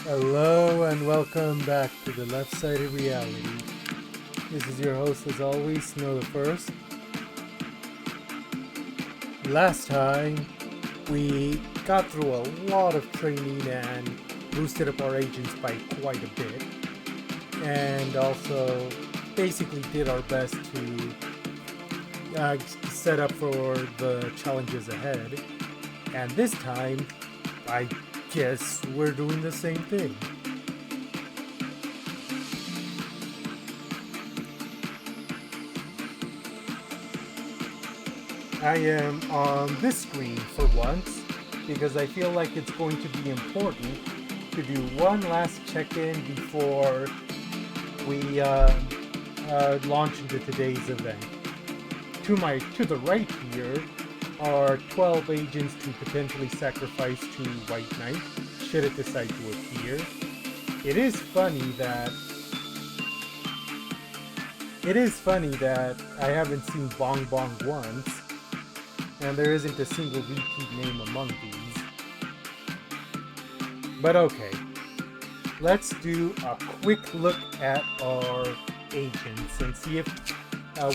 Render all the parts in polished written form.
Hello and welcome back to the left side of reality. This is your host as always, Snow the First. Last time we got through a lot of training and boosted up our agents by quite a bit, and also basically did our best to set up for the challenges ahead. And this time, I guess we're doing the same thing. I am on this screen for once because I feel like it's going to be important to do one last check-in before we launch into today's event. To the right here are 12 agents to potentially sacrifice to White Knight should it decide to appear. It is funny that I haven't seen Bong Bong once, and there isn't a single repeat name among these. But okay, let's do a quick look at our agents and see if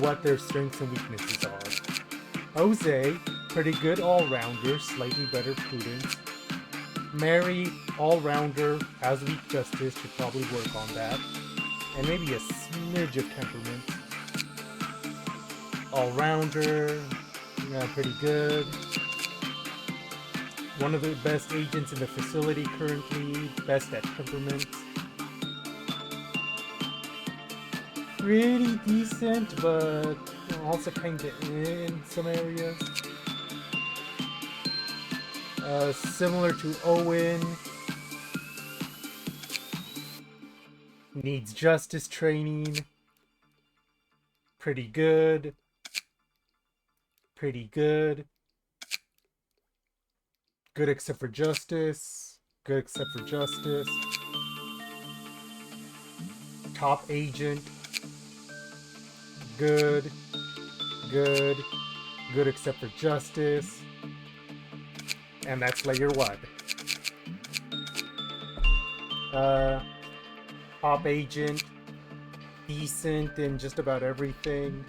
what their strengths and weaknesses are. Jose, pretty good all-rounder, slightly better prudence. Mary, all-rounder, has weak justice, should probably work on that. And maybe a smidge of temperament. All-rounder, pretty good. One of the best agents in the facility currently, best at temperament. Pretty decent, but also kind of in some areas. Similar to Owen. Needs justice training. Pretty good. Pretty good. Good except for justice. Good except for justice. Top agent. Good. Good. Good except for justice. And that's layer 1. Top agent. Decent in just about everything.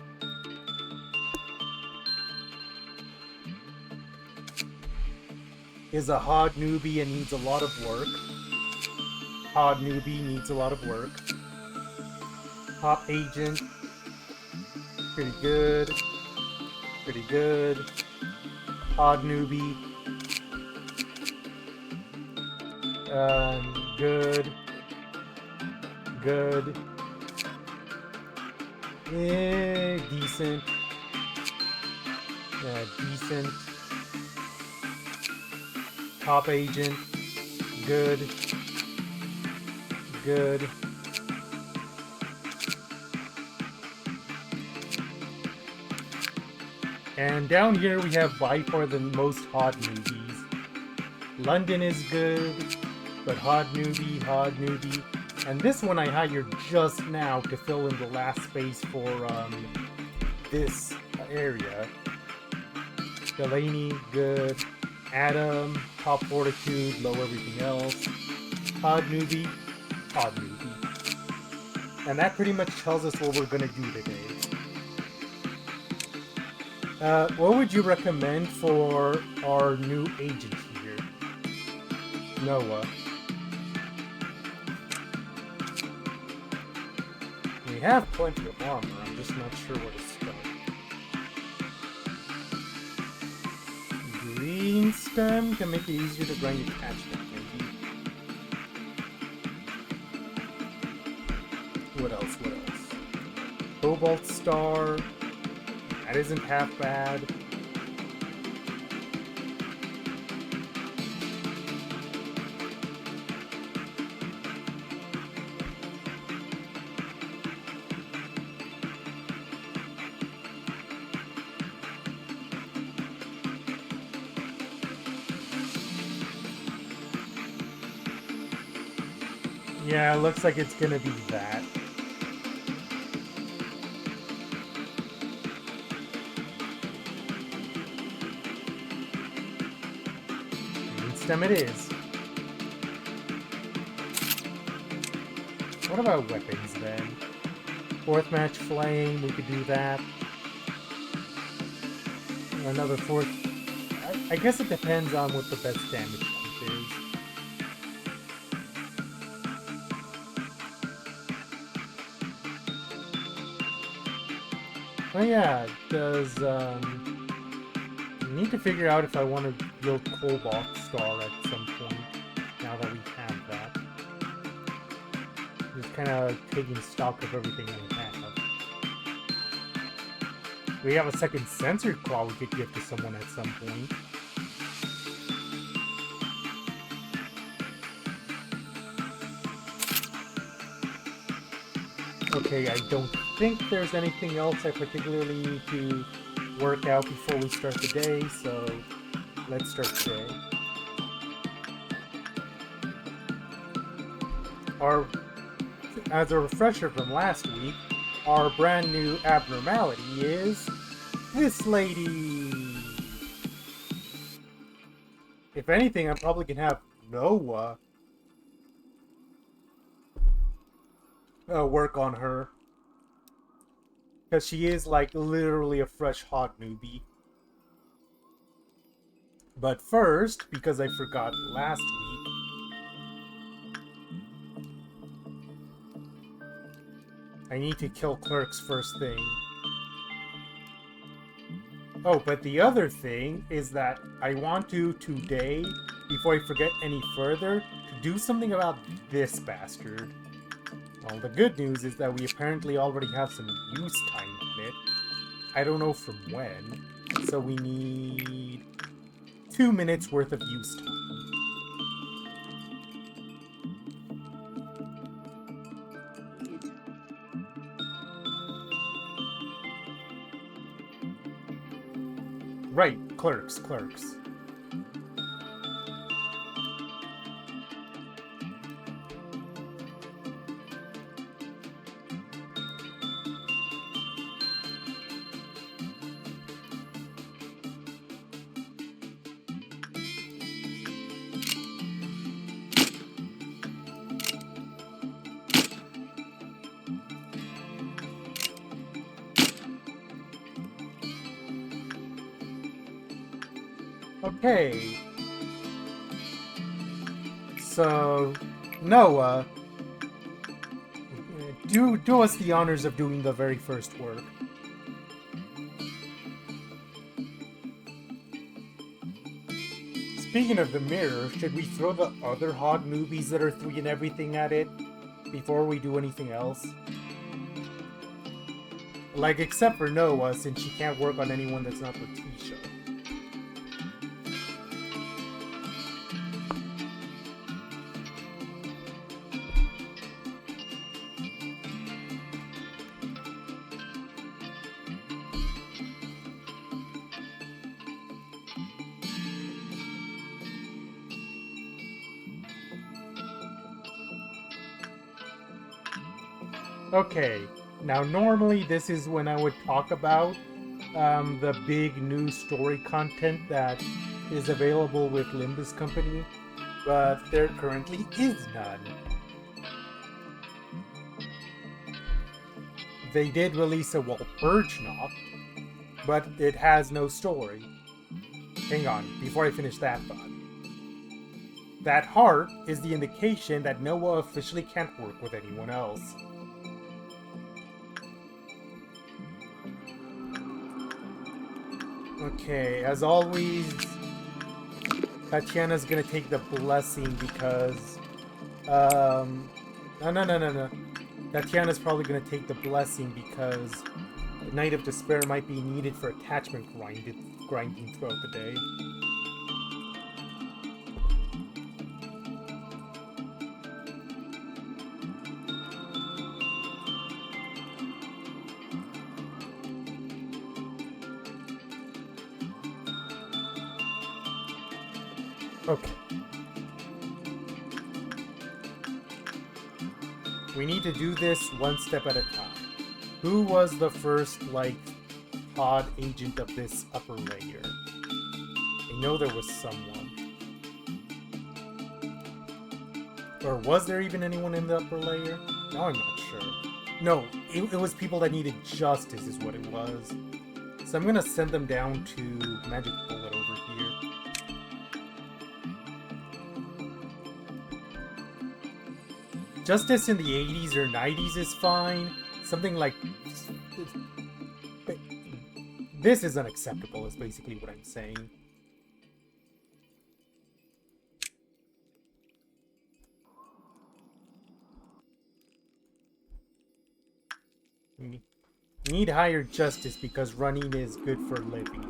Is a hard newbie and needs a lot of work. Hard newbie needs a lot of work. Top agent. Pretty good. Pretty good. Hard newbie. Good. Good. Decent. Decent. Top agent. Good. Good. And down here we have by far the most hot newbies. London is good, but hot newbie. And this one I hired just now to fill in the last space for this area. Delaney, good. Adam, top fortitude, low everything else. Hot newbie. And that pretty much tells us what we're gonna do today. What would you recommend for our new agent here? Noah. We have plenty of armor, I'm just not sure where to start. Green stem can make it easier to grind attachment, maybe. What else? Cobalt Star. That isn't half bad. Yeah, looks like it's gonna be that. Green stem it is. What about weapons then? Fourth match flame, we could do that. Another fourth. I guess it depends on what the best damage type is. Oh yeah, does need to figure out if I want to build Cobalt Star at some point, now that we have that. Just kind of taking stock of everything we have. We have a second censored claw we could give to someone at some point. Okay, I don't think there's anything else I particularly need to work out before we start the day, so let's start today. As a refresher from last week, our brand new abnormality is this lady. If anything, I'm probably gonna have Noah work on her, because she is like literally a fresh hot newbie. But first, because I forgot last week, I need to kill Clerks first thing. Oh, but the other thing is that I want to, today, before I forget any further, to do something about this bastard. Well, the good news is that we apparently already have some use time in it. I don't know from when, so we need 2 minutes worth of use time. Right, clerks. Okay. So, Noah, do us the honors of doing the very first work. Speaking of the mirror, should we throw the other hot newbies that are 3 and everything at it before we do anything else? Like, except for Noah, since she can't work on anyone that's not Letitia. Okay, now normally this is when I would talk about the big new story content that is available with Limbus Company, but there currently is none. They did release a Purge Knock, but it has no story. Hang on, before I finish that thought. That heart is the indication that Noah officially can't work with anyone else. Okay, as always, Tatiana's gonna take the blessing because, no. Tatiana's probably gonna take the blessing because the Night of Despair might be needed for attachment grinding throughout the day. Okay. We need to do this one step at a time. Who was the first, pod agent of this upper layer? I know there was someone. Or was there even anyone in the upper layer? Now I'm not sure. No, it was people that needed justice is what it was. So I'm gonna send them down to Magic Bullet over here. Justice in the 80s or 90s is fine. Something like... This is unacceptable, is basically what I'm saying. We need higher justice because running is good for living.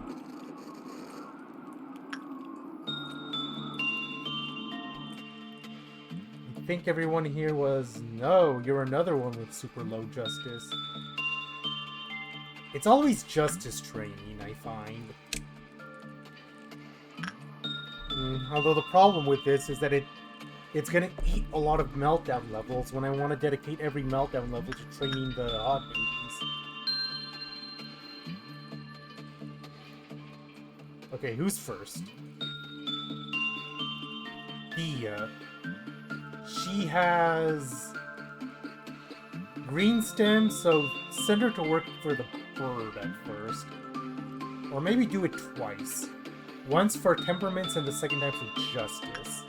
I think everyone here was... No, you're another one with super low justice. It's always justice training, I find. Although the problem with this is that it's gonna eat a lot of meltdown levels when I want to dedicate every meltdown level to training the odd babies. Okay, who's first? Thea. She has green stem, so send her to work for the bird at first. Or maybe do it twice. Once for temperaments and the second time for justice.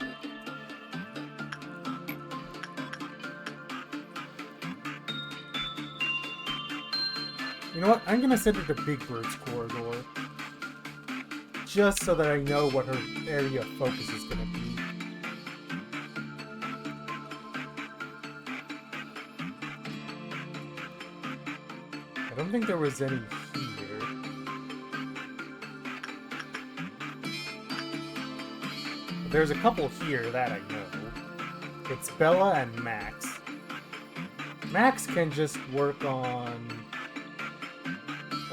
You know what? I'm gonna send her to Big Bird's corridor. Just so that I know what her area of focus is gonna be. I don't think there was any here. But there's a couple here that I know. It's Bella and Max. Max can just work on...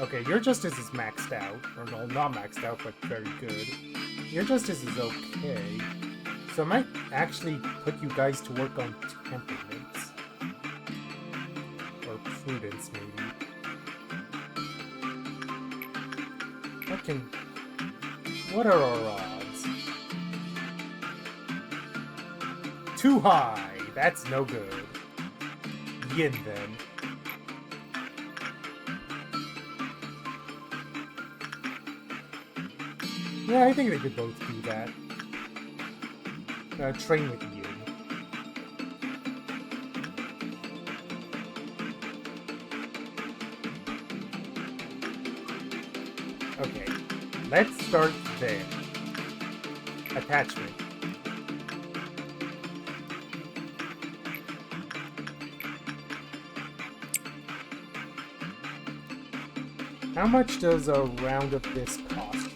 Okay, your justice is maxed out. Or no, not maxed out, but very good. Your justice is okay. So I might actually put you guys to work on temperaments. Or prudence, maybe. What are our odds? Too high! That's no good. Yin, then. Yeah, I think they could both do that. Train with Yin. Okay, let's start there. Attachment. How much does a round of this cost?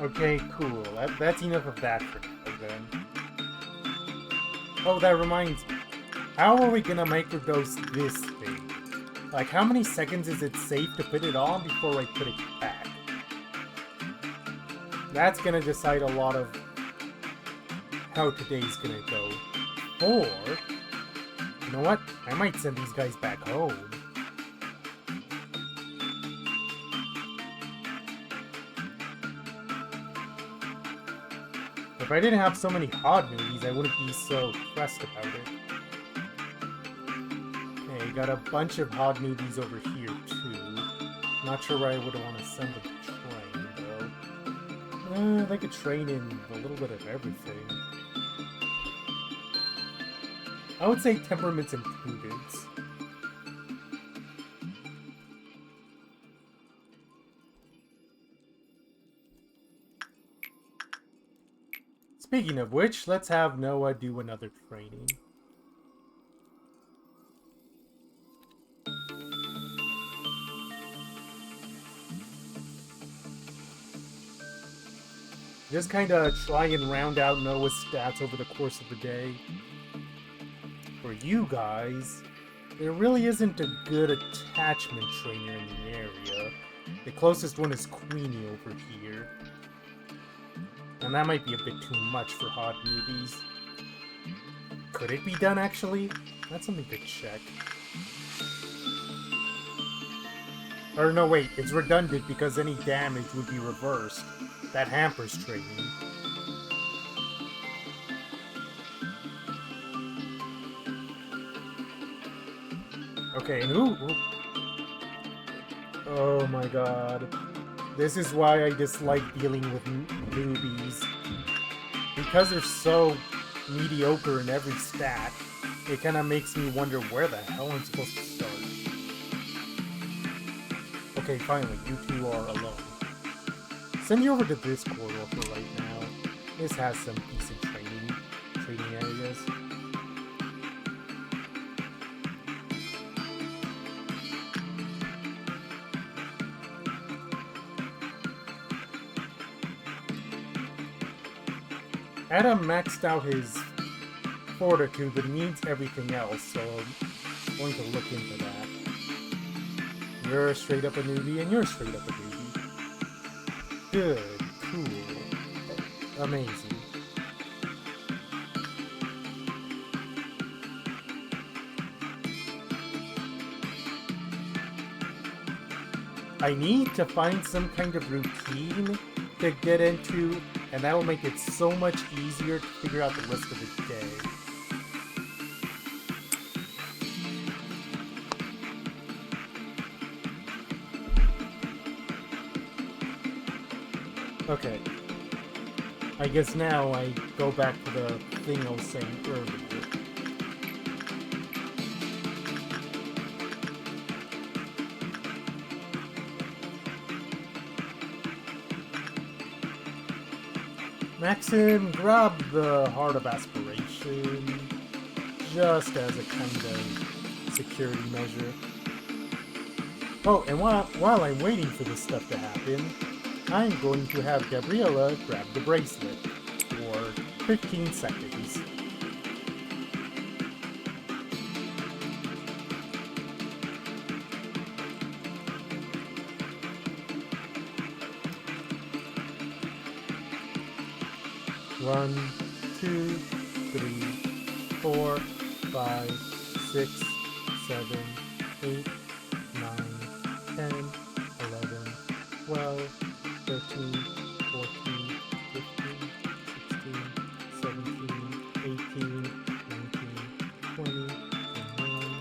Okay, cool. That's enough of that for now, then. Oh, that reminds me. How are we gonna microdose this thing? Like, how many seconds is it safe to put it on before I put it back? That's gonna decide a lot of how today's gonna go. Or, you know what? I might send these guys back home. If I didn't have so many hot movies, I wouldn't be so pressed about it. Okay, got a bunch of hot movies over here, too. Not sure where I would want to send them to train, though. They could train in a little bit of everything. I would say temperaments and prudence. Speaking of which, let's have Noah do another training. Just kind of try and round out Noah's stats over the course of the day. For you guys, there really isn't a good attachment trainer in the area. The closest one is Queenie over here. And that might be a bit too much for hot newbies. Could it be done, actually? That's something to check. Or no, wait, it's redundant because any damage would be reversed. That hampers training. Okay, and ooh. Oh my god. This is why I dislike dealing with newbies. Because they're so mediocre in every stat, it kind of makes me wonder where the hell I'm supposed to start. Okay, finally, you two are alone. Send you over to this corridor for right now. This has some decent training areas. Adam maxed out his fortitude, but needs everything else, so I'm going to look into that. You're straight up a newbie, and you're straight up a newbie. Good. Cool. Amazing. I need to find some kind of routine to get into, and that will make it so much easier to figure out the rest of the day. Okay. I guess now I go back to the thing I was saying earlier. Maxim, grab the Heart of Aspiration, just as a kind of security measure. Oh, and while I'm waiting for this stuff to happen, I'm going to have Gabriella grab the bracelet for 15 seconds. One, two, three, 4, 5, 6, 7, 8, 9, 10, 11, 12, 13, 14, 15, 16, 17, 18, 19, 20, 21,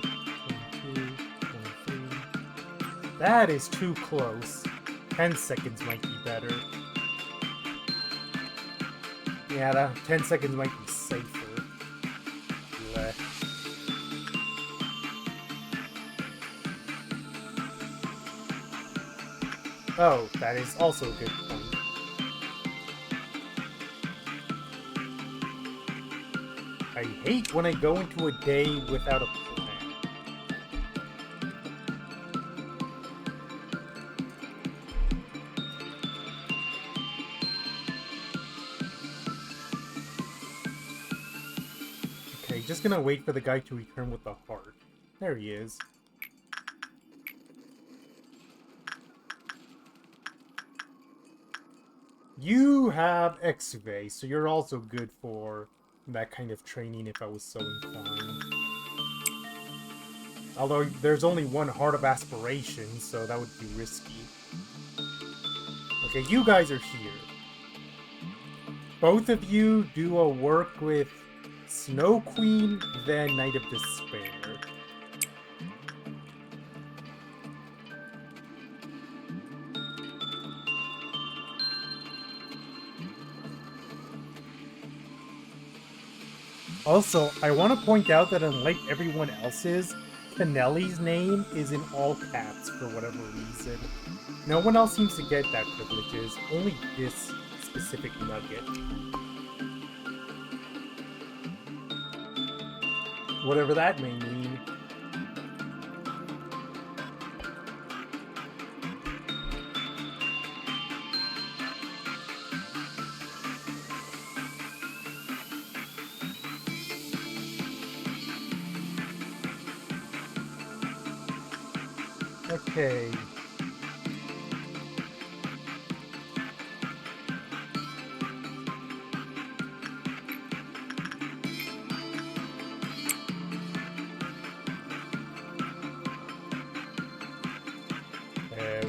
22, 23. That is too close. 10 seconds might be better. Yeah, 10 seconds might be safer. Blech. Oh, that is also a good point. I hate when I go into a day without a plan. Okay, just gonna wait for the guy to return with the heart. There he is. You have Exuve, so you're also good for that kind of training if I was so inclined. Although there's only one Heart of Aspiration, so that would be risky. Okay, you guys are here. Both of you do a work with Snow Queen, then Knight of Despair. Also, I want to point out that unlike everyone else's, Kennelly's name is in all caps for whatever reason. No one else seems to get that privileges, only this specific nugget. Whatever that may mean. Okay.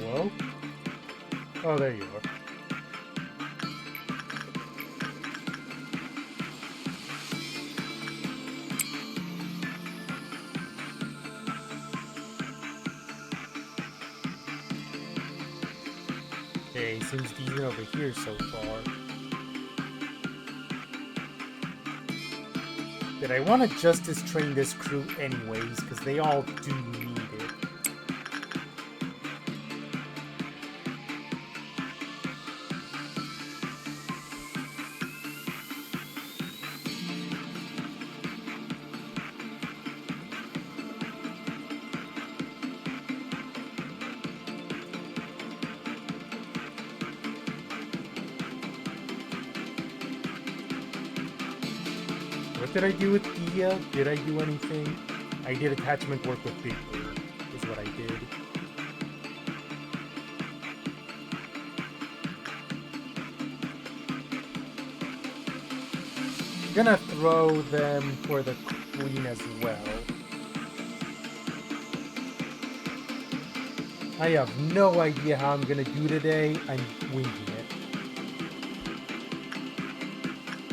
Well. Oh, there you are. Okay, seems decent over here so far. Did I want to justice train this crew anyways, because they all do need it. What did I do with Dia? Did I do anything? I did attachment work with Big Blue, is what I did. I'm gonna throw them for the Queen as well. I have no idea how I'm gonna do today. I'm winging it.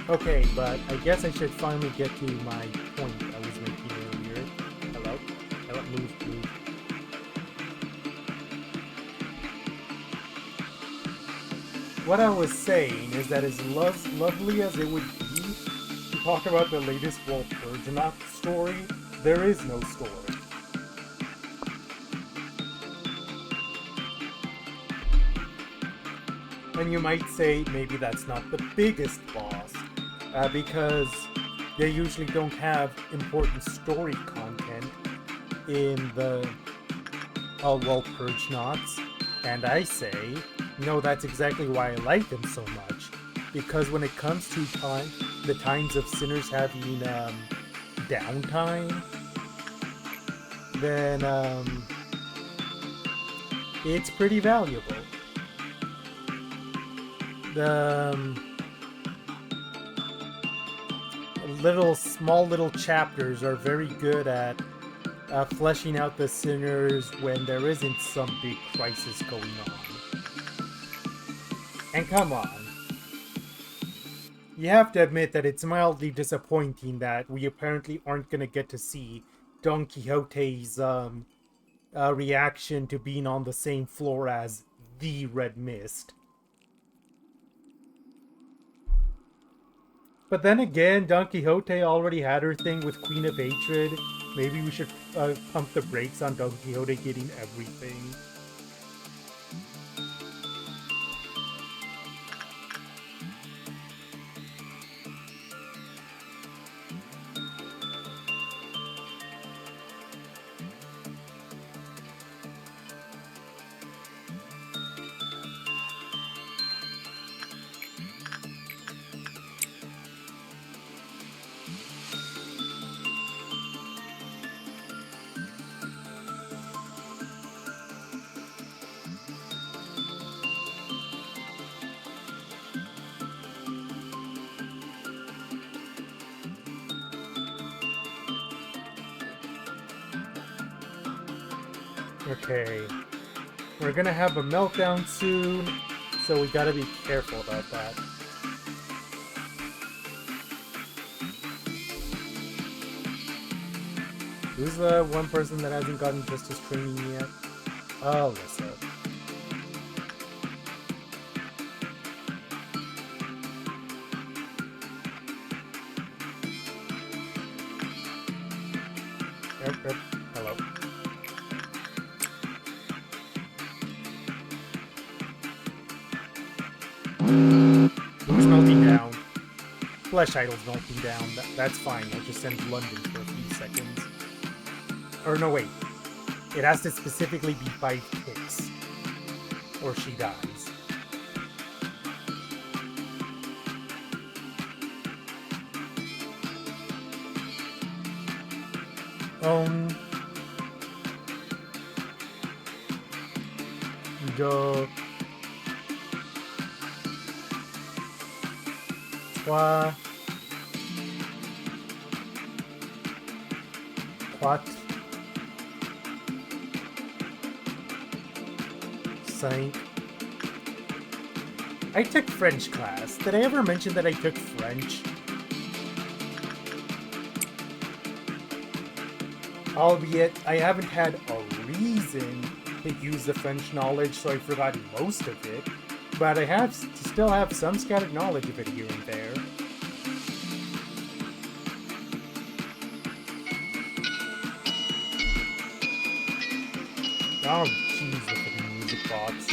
Okay, but I guess I should finally get to my point I was making earlier. Hello? Hello? Move. What I was saying is that as lovely as it would be to talk about the latest Walpurgis story, there is no story. And you might say maybe that's not the biggest boss, because they usually don't have important story content in the Walpurgis. And I say, no, that's exactly why I like them so much. Because when it comes to the times of sinners having downtime, then it's pretty valuable. The small little chapters are very good at fleshing out the sinners when there isn't some big crisis going on. And come on, you have to admit that it's mildly disappointing that we apparently aren't gonna get to see Don Quixote's reaction to being on the same floor as the Red Mist. But then again, Don Quixote already had her thing with Queen of Hatred. Maybe we should pump the brakes on Don Quixote getting everything. Okay, we're gonna have a meltdown soon, so we gotta be careful about that. Who's the one person that hasn't gotten justice training yet? Oh, Alyssa. Yep. Hello. Who's melting down? Flesh Idol's melting down. That's fine. I'll just send London for a few seconds. Or no, wait. It has to specifically be 5 ticks. Or she dies. Deux, trois, quatre, cinq. I took French class. Did I ever mention that I took French? Albeit, I haven't had a reason to use the French knowledge, so I've forgotten most of it. But I still have some scattered knowledge of it here and there. Oh, jeez, look at the music box.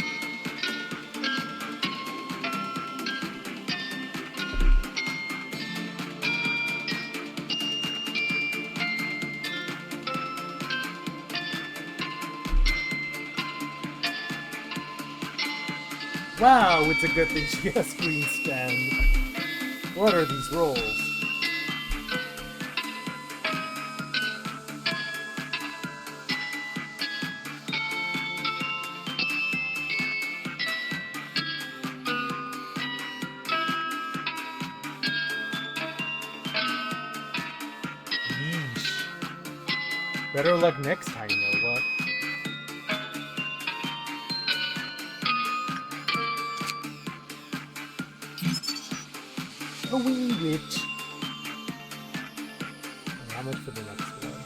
Wow, it's a good thing she has green stem. What are these rolls? Yeesh. Better luck next time, Nova. A wee witch. And how much for the next one?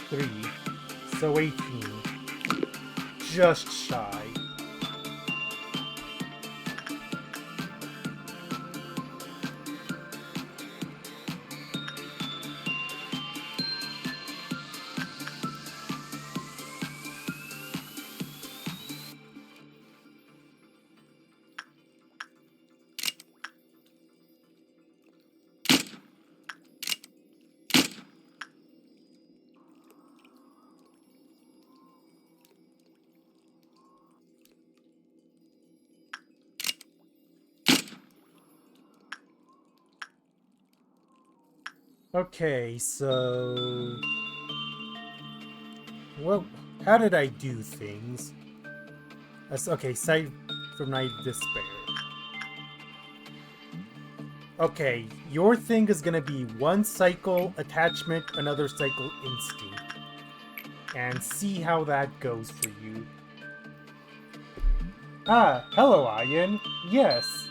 3. So 18. Just shy. Okay, so... Well, how did I do things? Okay, Sight from Night Despair. Okay, your thing is gonna be 1 cycle attachment, another cycle instinct. And see how that goes for you. Ah, hello, Ian. Yes.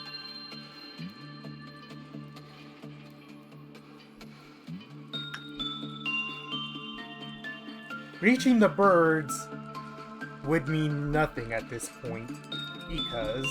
Reaching the birds would mean nothing at this point, because...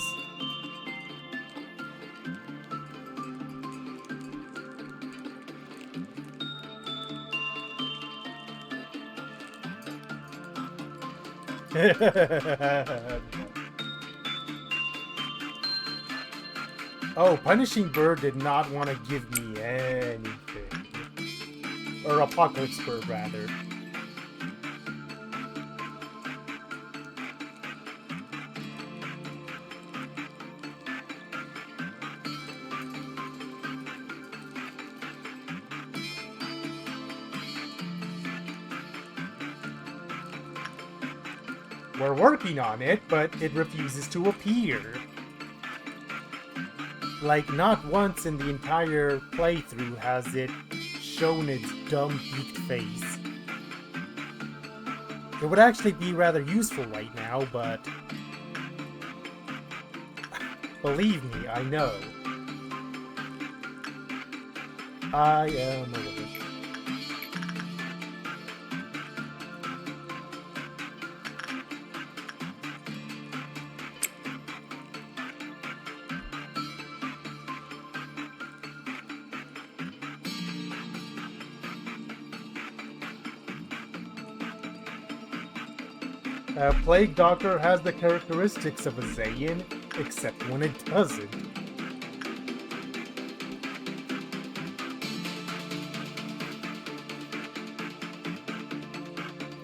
Oh, Punishing Bird did not want to give me anything. Or Apocalypse Bird, rather. We're working on it, but it refuses to appear. Like, not once in the entire playthrough has it shown its dumb beaked face. It would actually be rather useful right now, but... Believe me, I know. I am a little... A Plague Doctor has the characteristics of a Zayan, except when it doesn't.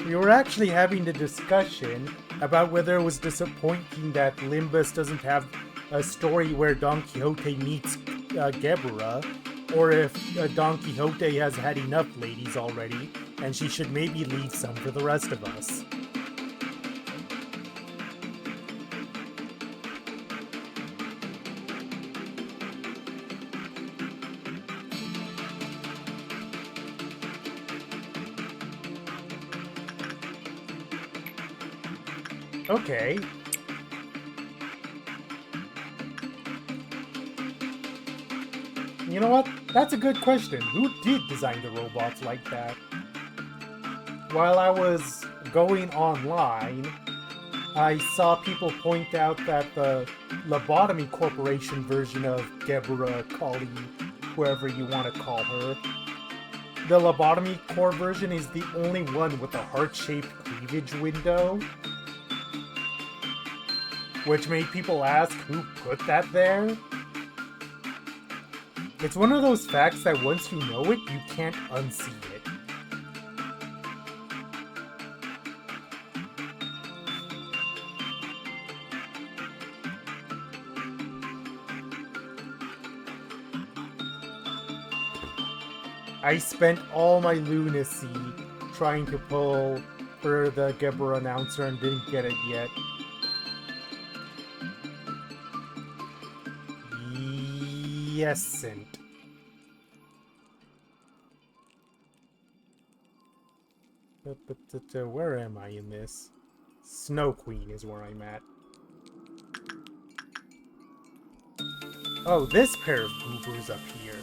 We were actually having the discussion about whether it was disappointing that Limbus doesn't have a story where Don Quixote meets Gebra, or if Don Quixote has had enough ladies already and she should maybe leave some for the rest of us. Okay. You know what? That's a good question. Who did design the robots like that? While I was going online, I saw people point out that the Lobotomy Corporation version of Gebra, Kali, whoever you want to call her, the Lobotomy Core version is the only one with a heart-shaped cleavage window, which made people ask who put that there. It's one of those facts that once you know it, you can't unsee it. I spent all my lunacy trying to pull for the Gebra announcer and didn't get it yet. Yesn't. But where am I in this? Snow Queen is where I'm at. Oh, this pair of goobers up here.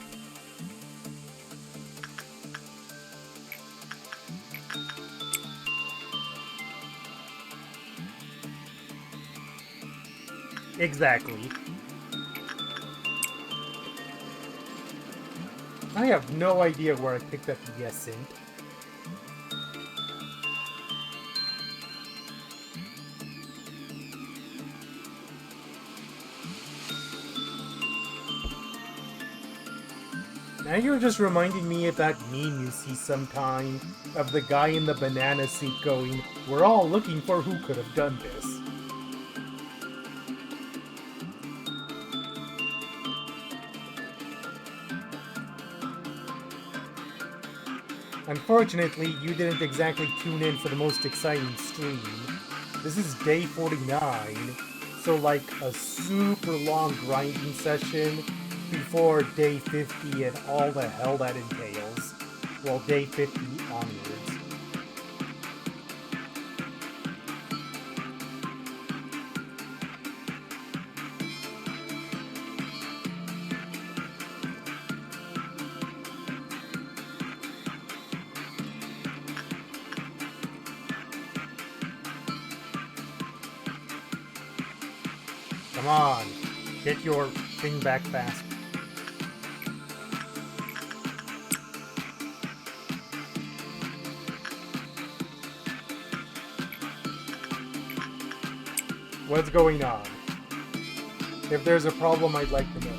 Exactly. I have no idea where I picked up Yesn't. Now you're just reminding me of that meme you see sometime of the guy in the banana suit going, "We're all looking for who could have done this." Unfortunately, you didn't exactly tune in for the most exciting stream. This is day 49, so like a super long grinding session before day 50 and all the hell that entails. Well, day 50 onwards. Come on, get your thing back fast. What's going on? If there's a problem, I'd like to know.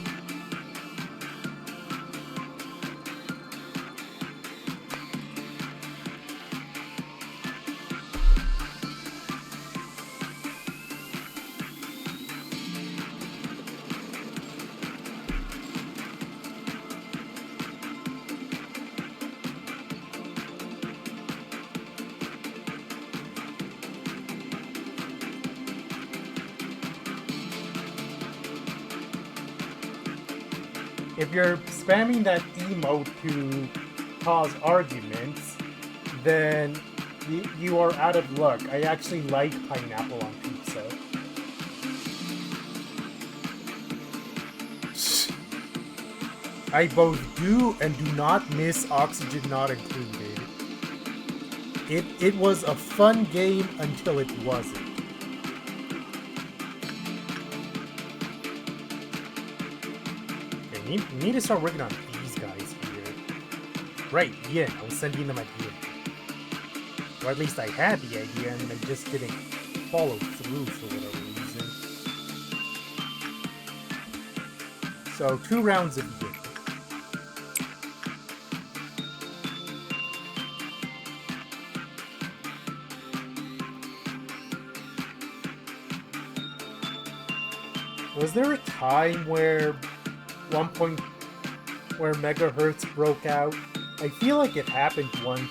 If you're spamming that emote to cause arguments, then you are out of luck. I actually like pineapple on pizza. I both do and do not miss Oxygen Not Included. It was a fun game until it wasn't. Need to start working on these guys here. Right, yeah, I was sending them idea. Or at least I had the idea and I just didn't follow through for whatever reason. So, 2 rounds of good. Was there a time where one point where megahertz broke out? I feel like it happened once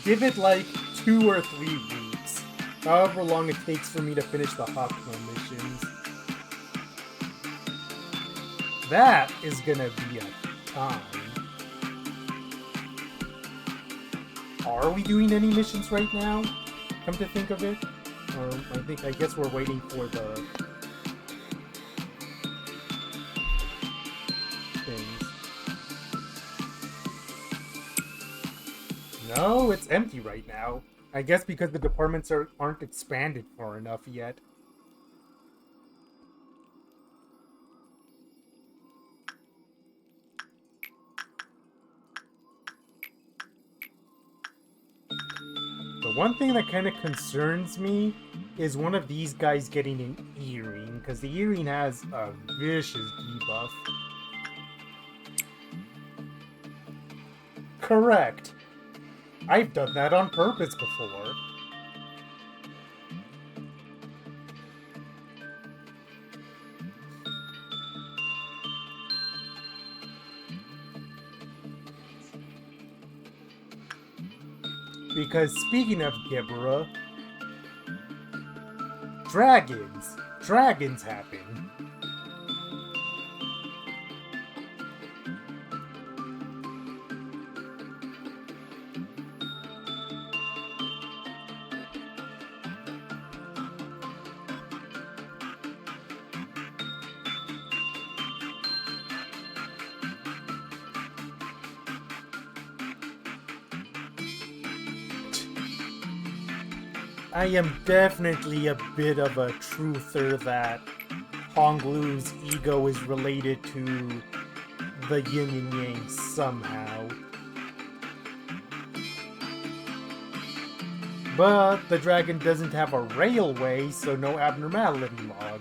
Give it like 2 or 3 weeks. However long it takes for me to finish the Hakma missions. That is gonna be a time. Are we doing any missions right now? Come to think of it? I guess we're waiting for the things. No, it's empty right now. I guess because the departments aren't expanded far enough yet. The one thing that kind of concerns me is one of these guys getting an earring, because the earring has a vicious debuff. Correct. I've done that on purpose before. Because speaking of Gibra, dragons happen. I am definitely a bit of a truther that Honglu's ego is related to the yin and yang somehow. But the dragon doesn't have a railway, so no abnormality log.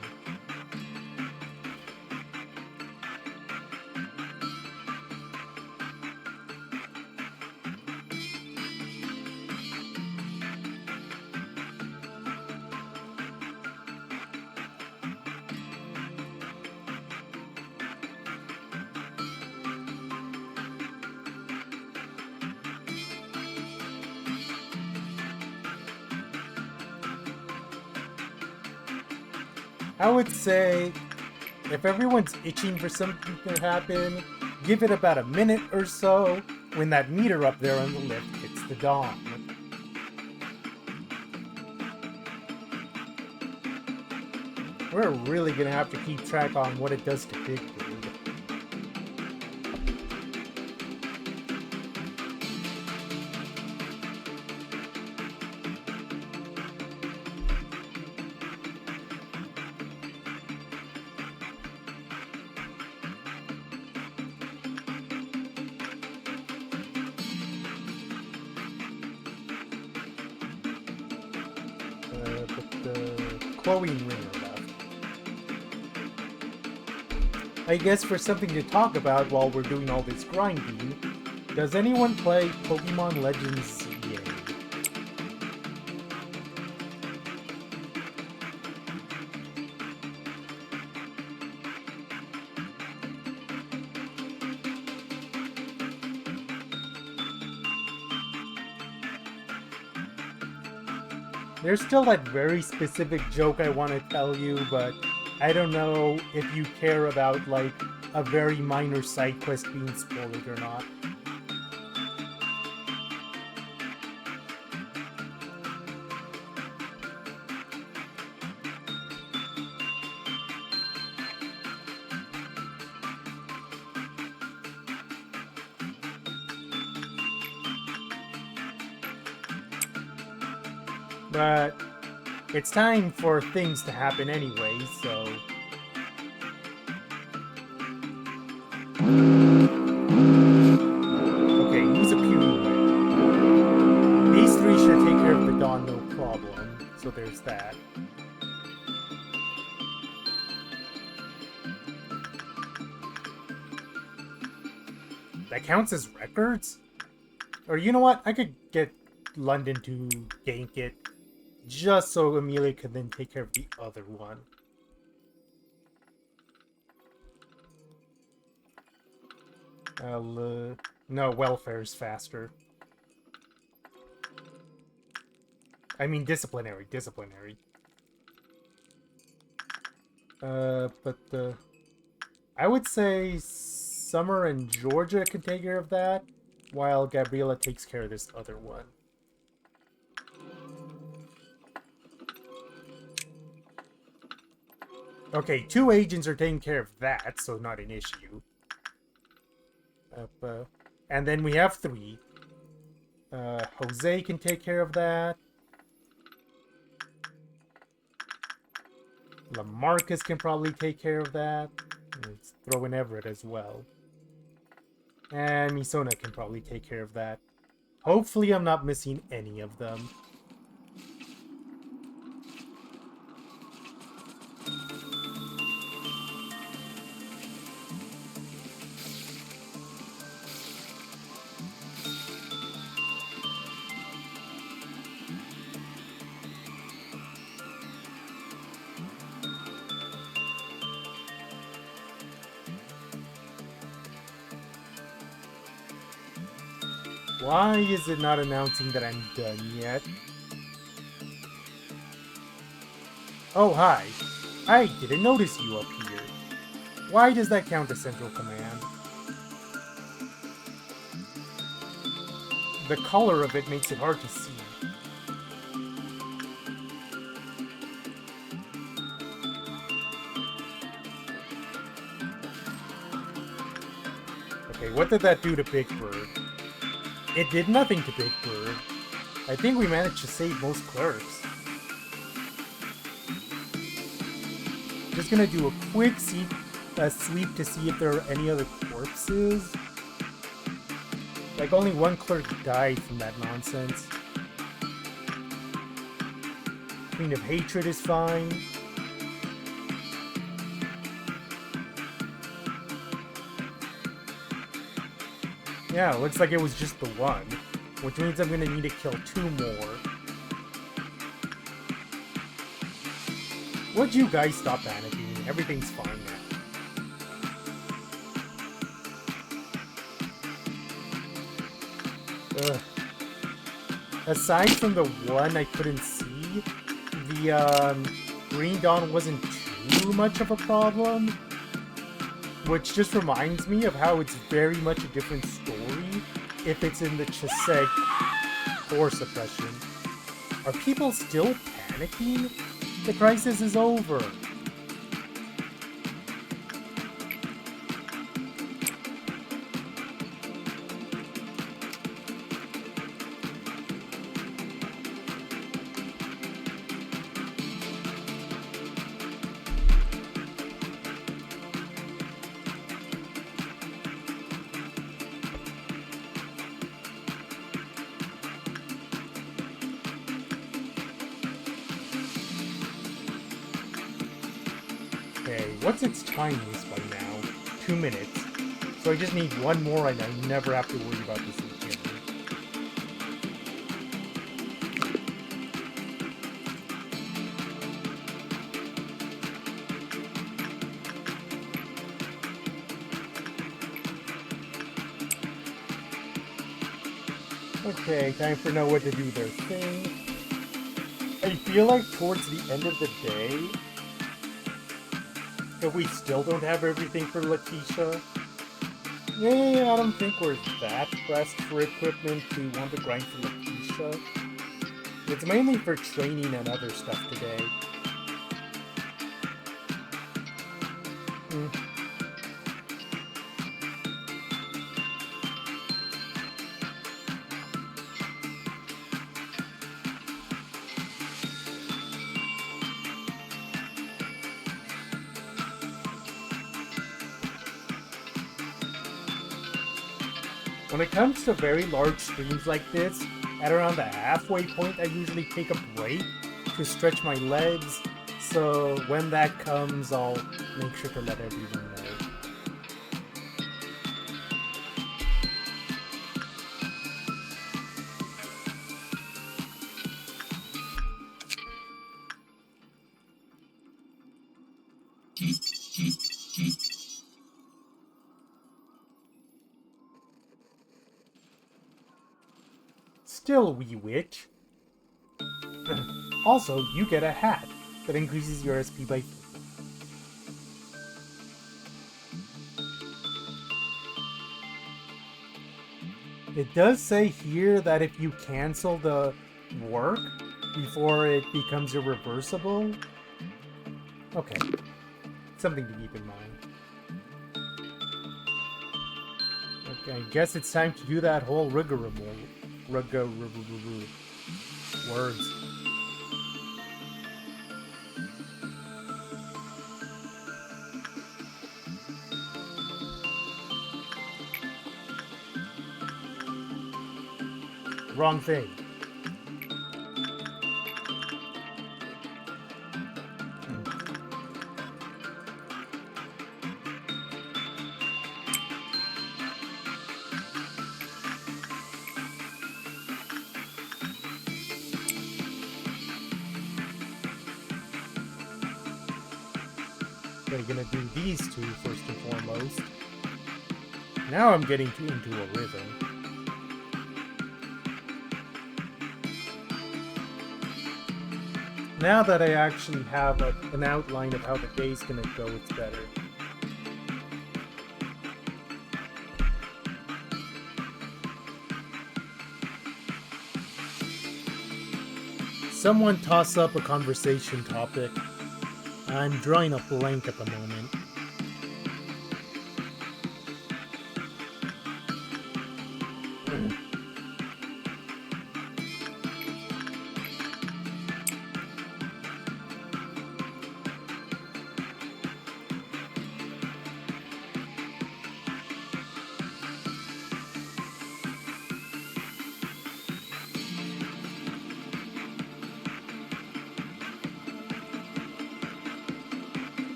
I would say, if everyone's itching for something to happen, give it about a minute or so when that meter up there on the lift hits the dawn. We're really gonna have to keep track on what it does to Big Bird. Glowing ringer left. I guess for something to talk about while we're doing all this grinding, does anyone play Pokemon Legends ZA? There's still that very specific joke I want to tell you, but I don't know if you care about, like, a very minor side quest being spoiled or not. But it's time for things to happen anyway, so... Okay, who's a Pewee? These three should take care of the Dawn, no problem. So there's that. That counts as records? Or you know what? I could get London to gank it, just so Amelia can then take care of the other one. No, welfare is faster. I mean disciplinary, disciplinary. I would say Summer and Georgia can take care of that, while Gabriella takes care of this other one. Okay, 2 agents are taking care of that, so not an issue. And then we have 3. Jose can take care of that. LaMarcus can probably take care of that. Let's throw in Everett as well. And Misona can probably take care of that. Hopefully I'm not missing any of them. Why is it not announcing that I'm done yet? Oh, hi. I didn't notice you up here. Why does that count as Central Command? The color of it makes it hard to see. Okay, what did that do to Big Bird? It did nothing to Big Bird. I think we managed to save most clerks. Just gonna do a quick sweep to see if there are any other corpses. Like, only 1 clerk died from that nonsense. Queen of Hatred is fine. Yeah, looks like it was just the 1. Which means I'm gonna need to kill 2 more. Would you guys stop panicking? Everything's fine now. Ugh. Aside from the 1 I couldn't see, the Green Dawn wasn't too much of a problem. Which just reminds me of how it's very much a different story if it's in the Chesed core suppression. Are people still panicking? The crisis is over. What's its time waste by now? 2 minutes. So I just need 1 more and I never have to worry about this again. Okay, time for Noah to do their thing. I feel like towards the end of the day, if we still don't have everything for Lakeisha, yeah, I don't think we're that pressed for equipment to want to grind for Lakeisha. It's mainly for training and other stuff today. When it comes to very large streams like this, at around the halfway point I usually take a break to stretch my legs, so when that comes I'll make sure to let everyone know. Still, wee witch. Also, you get a hat that increases your SP by 3. It does say here that if you cancel the work before it becomes irreversible. Okay. Something to keep in mind. Okay, I guess it's time to do that whole rigmarole. Words. Wrong thing. We're gonna do these two first and foremost. Now I'm getting into a rhythm. Now that I actually have an outline of how the day's gonna go, it's better. Someone toss up a conversation topic. I'm drawing a blank at the moment.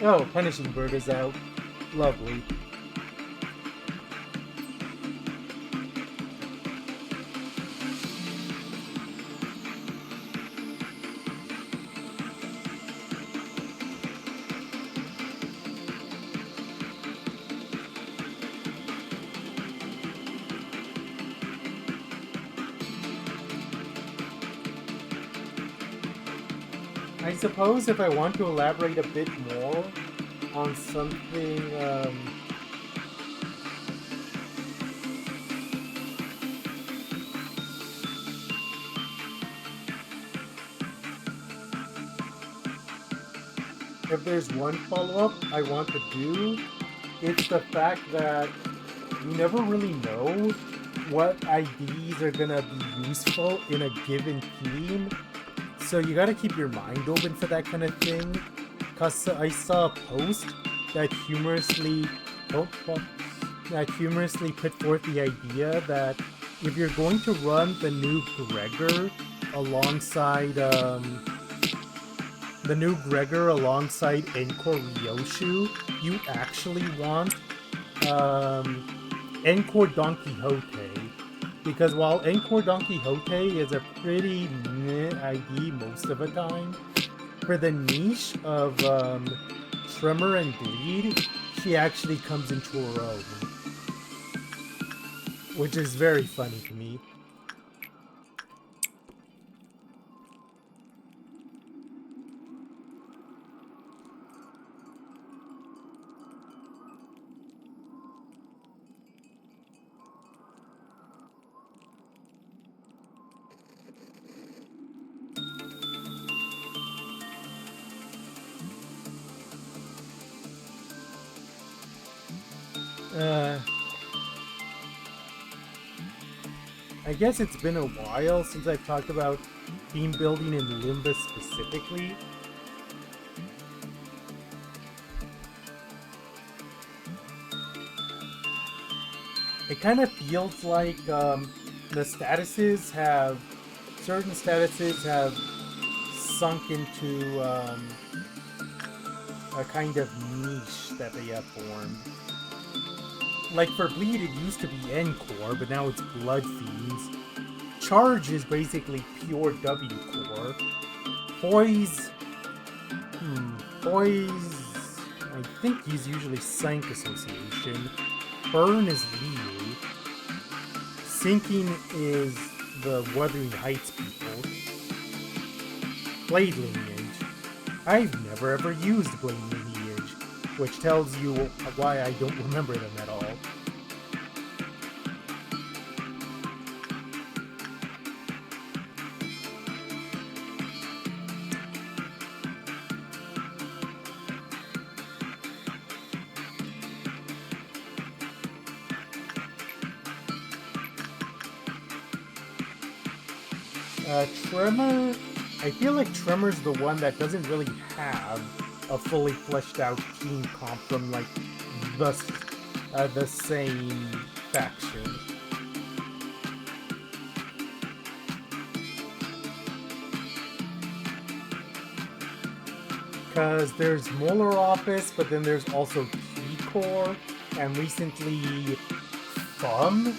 Oh, Punishing Bird is out. Lovely. I suppose if I want to elaborate a bit more on something, if there's one follow-up I want to do, it's the fact that you never really know what IDs are gonna be useful in a given team. So you gotta keep your mind open for that kind of thing. Cause I saw a post that humorously put forth the idea that if you're going to run the new Gregor alongside Encore Ryoshu, you actually want Encore Don Quixote. Because while Encore Don Quixote is a pretty meh ID most of the time, for the niche of Tremor and Bleed, she actually comes into her own. Which is very funny to me. I guess it's been a while since I've talked about team building in Limbus specifically. It kind of feels like certain statuses have sunk into a kind of niche that they have formed. Like for Bleed, it used to be Encore, but now it's Blood Fiends. charge is basically pure W core. Poise... Poise... I think he's usually Sank Association. Burn is Liu. Sinking is the Wuthering Heights people. Blade Lineage. I've never ever used Blade Lineage, which tells you why I don't remember them at all. Tremor... I feel like Tremor's the one that doesn't really have a fully fleshed out team comp from, like, the same faction. Because there's Molar Office, but then there's also T-Core, and recently Thumb?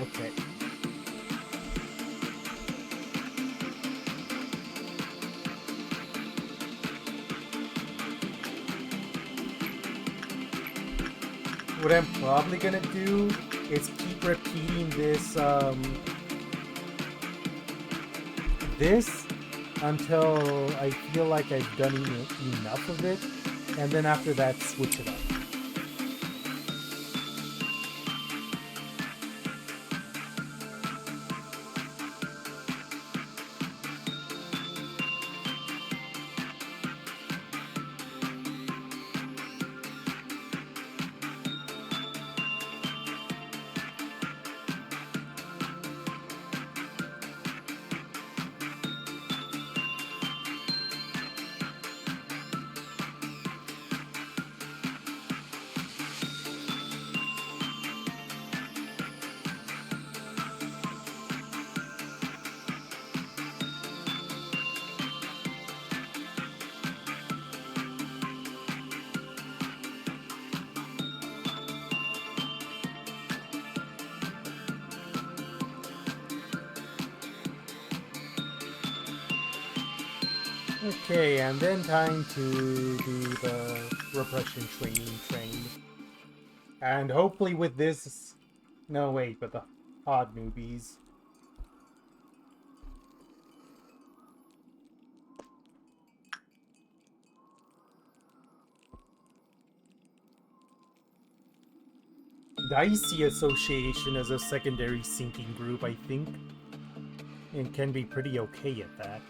Okay. What I'm probably gonna do is keep repeating this, this until I feel like I've done enough of it, and then after that, switch it up. Okay, and then time to do the repression train. And hopefully with this... No, wait, but the hot newbies. Dicey Association is a secondary sinking group, I think. And can be pretty okay at that.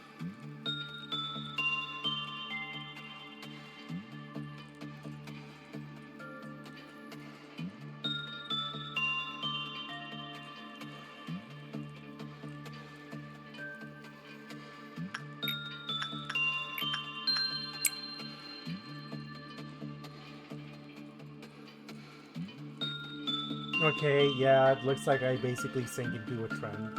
Okay, yeah, it looks like I basically sank into a trend.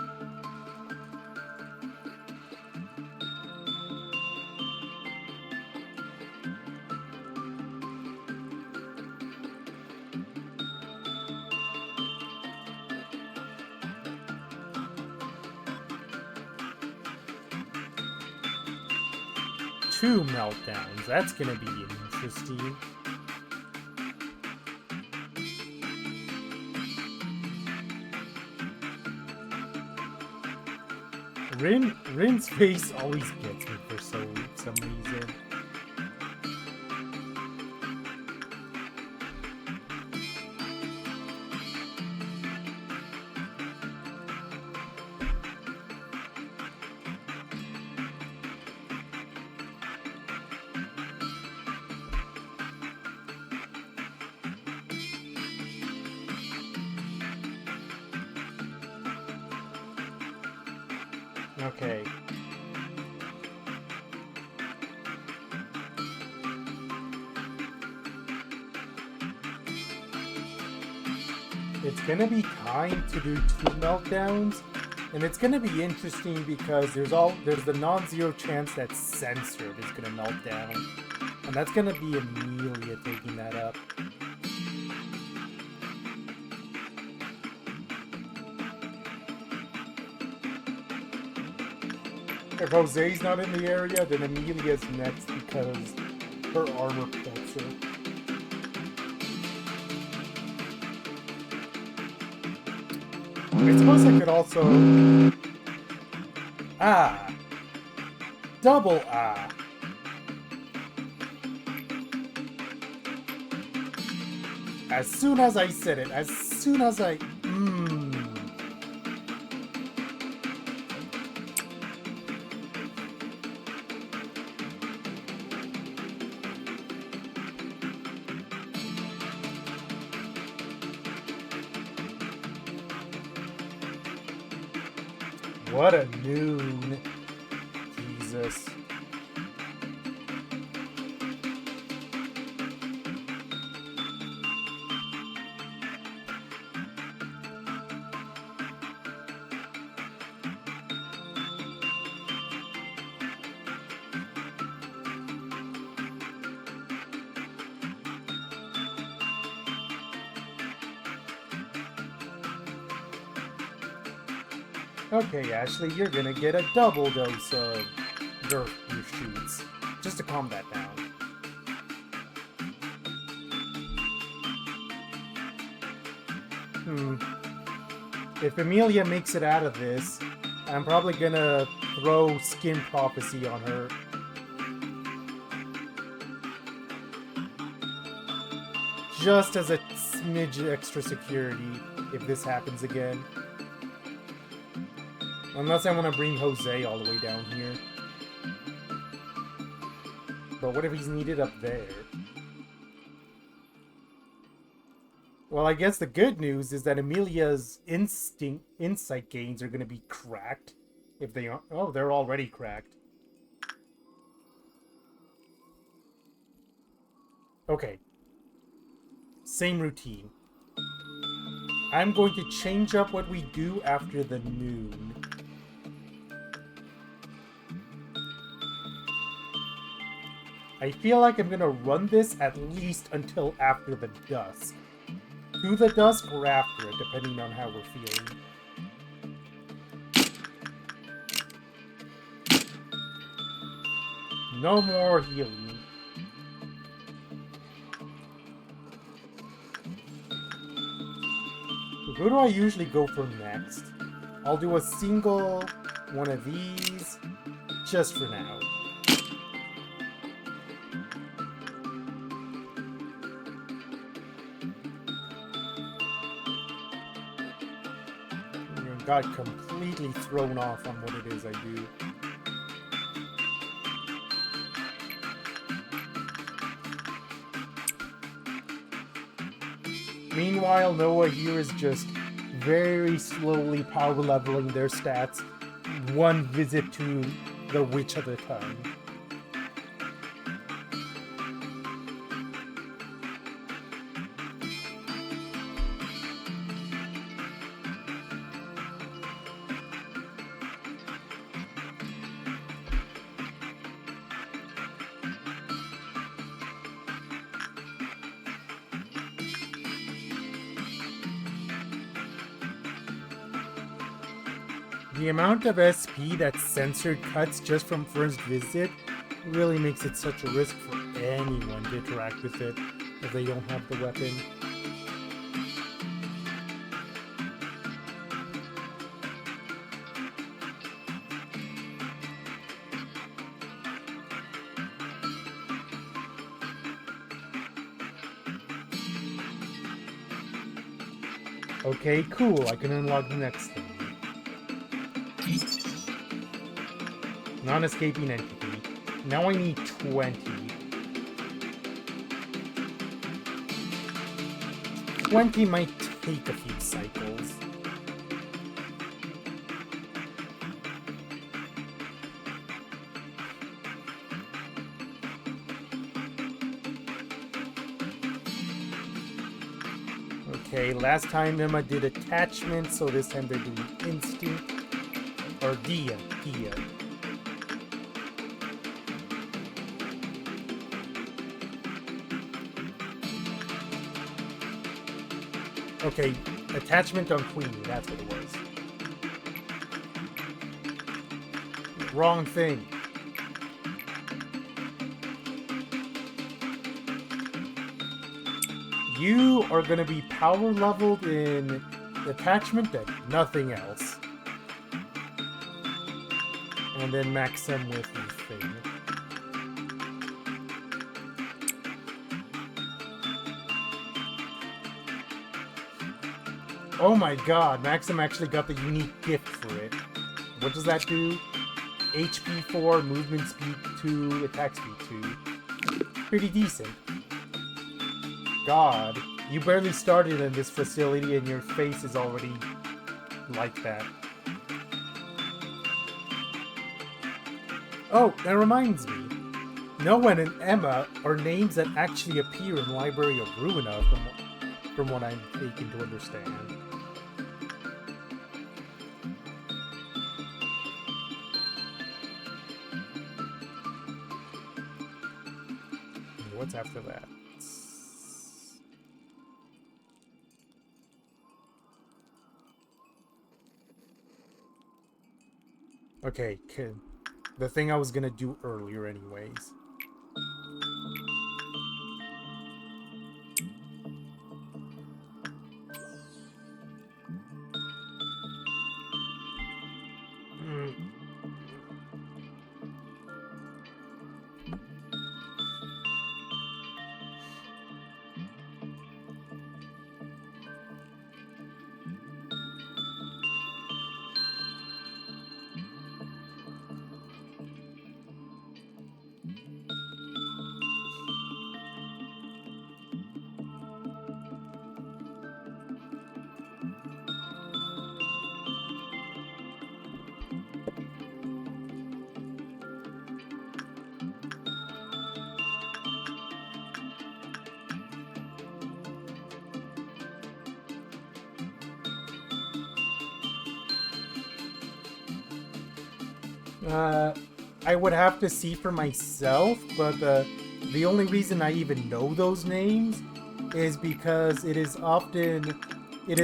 Two meltdowns, that's gonna be interesting. Rin's face always gets me for some reason. Okay. It's gonna be time to do 2 meltdowns, and it's gonna be interesting because there's the non-zero chance that censored is gonna melt down, and that's gonna be Amelia taking that up. If Jose's not in the area, then Amelia's next because her armor protects her. I suppose I could also... Ah! Double ah! As soon as I said it, as soon as I... What a noon. Jesus. Okay, Ashley, you're gonna get a double dose of your shoots, just to calm that down. If Amelia makes it out of this, I'm probably gonna throw Skin Prophecy on her. Just as a smidge extra security, if this happens again. Unless I want to bring Jose all the way down here. But what if he's needed up there? Well, I guess the good news is that Amelia's insight gains are going to be cracked. If they are... Oh, they're already cracked. Okay. Same routine. I'm going to change up what we do after the noon. I feel like I'm going to run this at least until after the dusk. To the dusk or after it, depending on how we're feeling. No more healing. Who do I usually go for next? I'll do a single one of these, just for now. Got completely thrown off on what it is I do. Meanwhile, Noah here is just very slowly power leveling their stats, one visit to the Witch at a time. The amount of SP that censored cuts just from first visit really makes it such a risk for anyone to interact with it if they don't have the weapon. Okay, cool, I can unlock the next thing. Non-escaping entity. Now I need 20. 20 might take a few cycles. Okay, last time Emma did attachment, so this time they're doing instinct. Or Dia. Okay, attachment on Queenie, that's what it was. Wrong thing. You are gonna be power leveled in attachment and nothing else. And then max them with the thing. Oh my god, Maxim actually got the unique gift for it. What does that do? HP 4, movement speed 2, attack speed 2. Pretty decent. God, you barely started in this facility and your face is already like that. Oh, that reminds me. Noah and Emma are names that actually appear in Library of Ruina from what I'm taken to understand. What's after that? Okay, the thing I was gonna do earlier anyways. I would have to see for myself, but the only reason I even know those names is because it is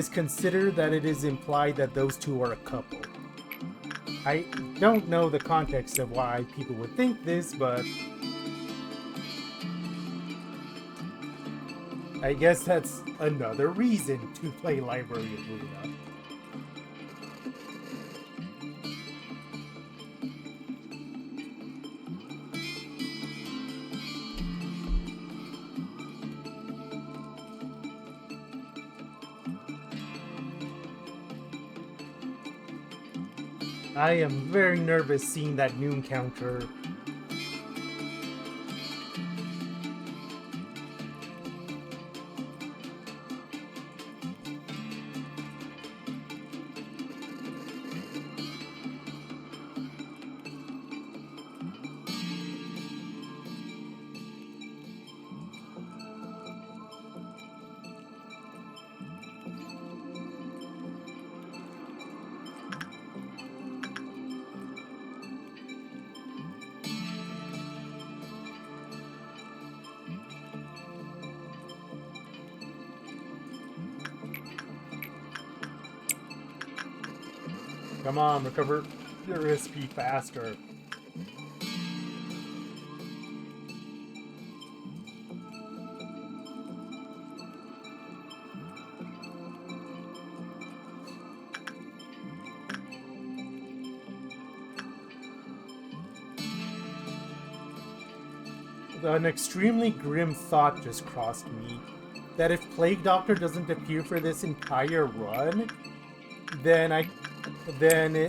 considered that it is implied that those two are a couple. I don't know the context of why people would think this, but I guess that's another reason to play Library of Ruina. I am very nervous seeing that new encounter. Come on, recover your SP faster. An extremely grim thought just crossed me. That if Plague Doctor doesn't appear for this entire run, then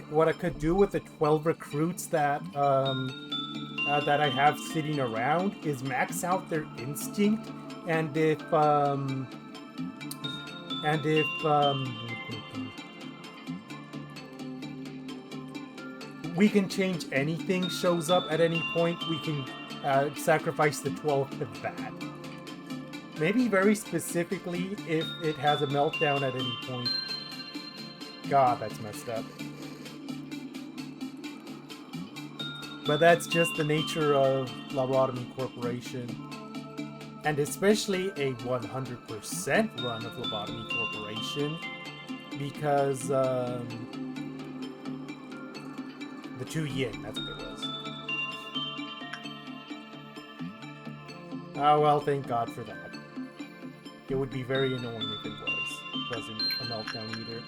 what I could do with the 12 recruits that that I have sitting around is max out their instinct, and if we can change anything shows up at any point, we can sacrifice the 12 to that. Maybe very specifically if it has a meltdown at any point. God, that's messed up. But that's just the nature of Lobotomy Corporation. And especially a 100% run of Lobotomy Corporation. Because, the 2 yin, that's what it was. Oh well, thank God for that. It would be very annoying if it wasn't a meltdown either.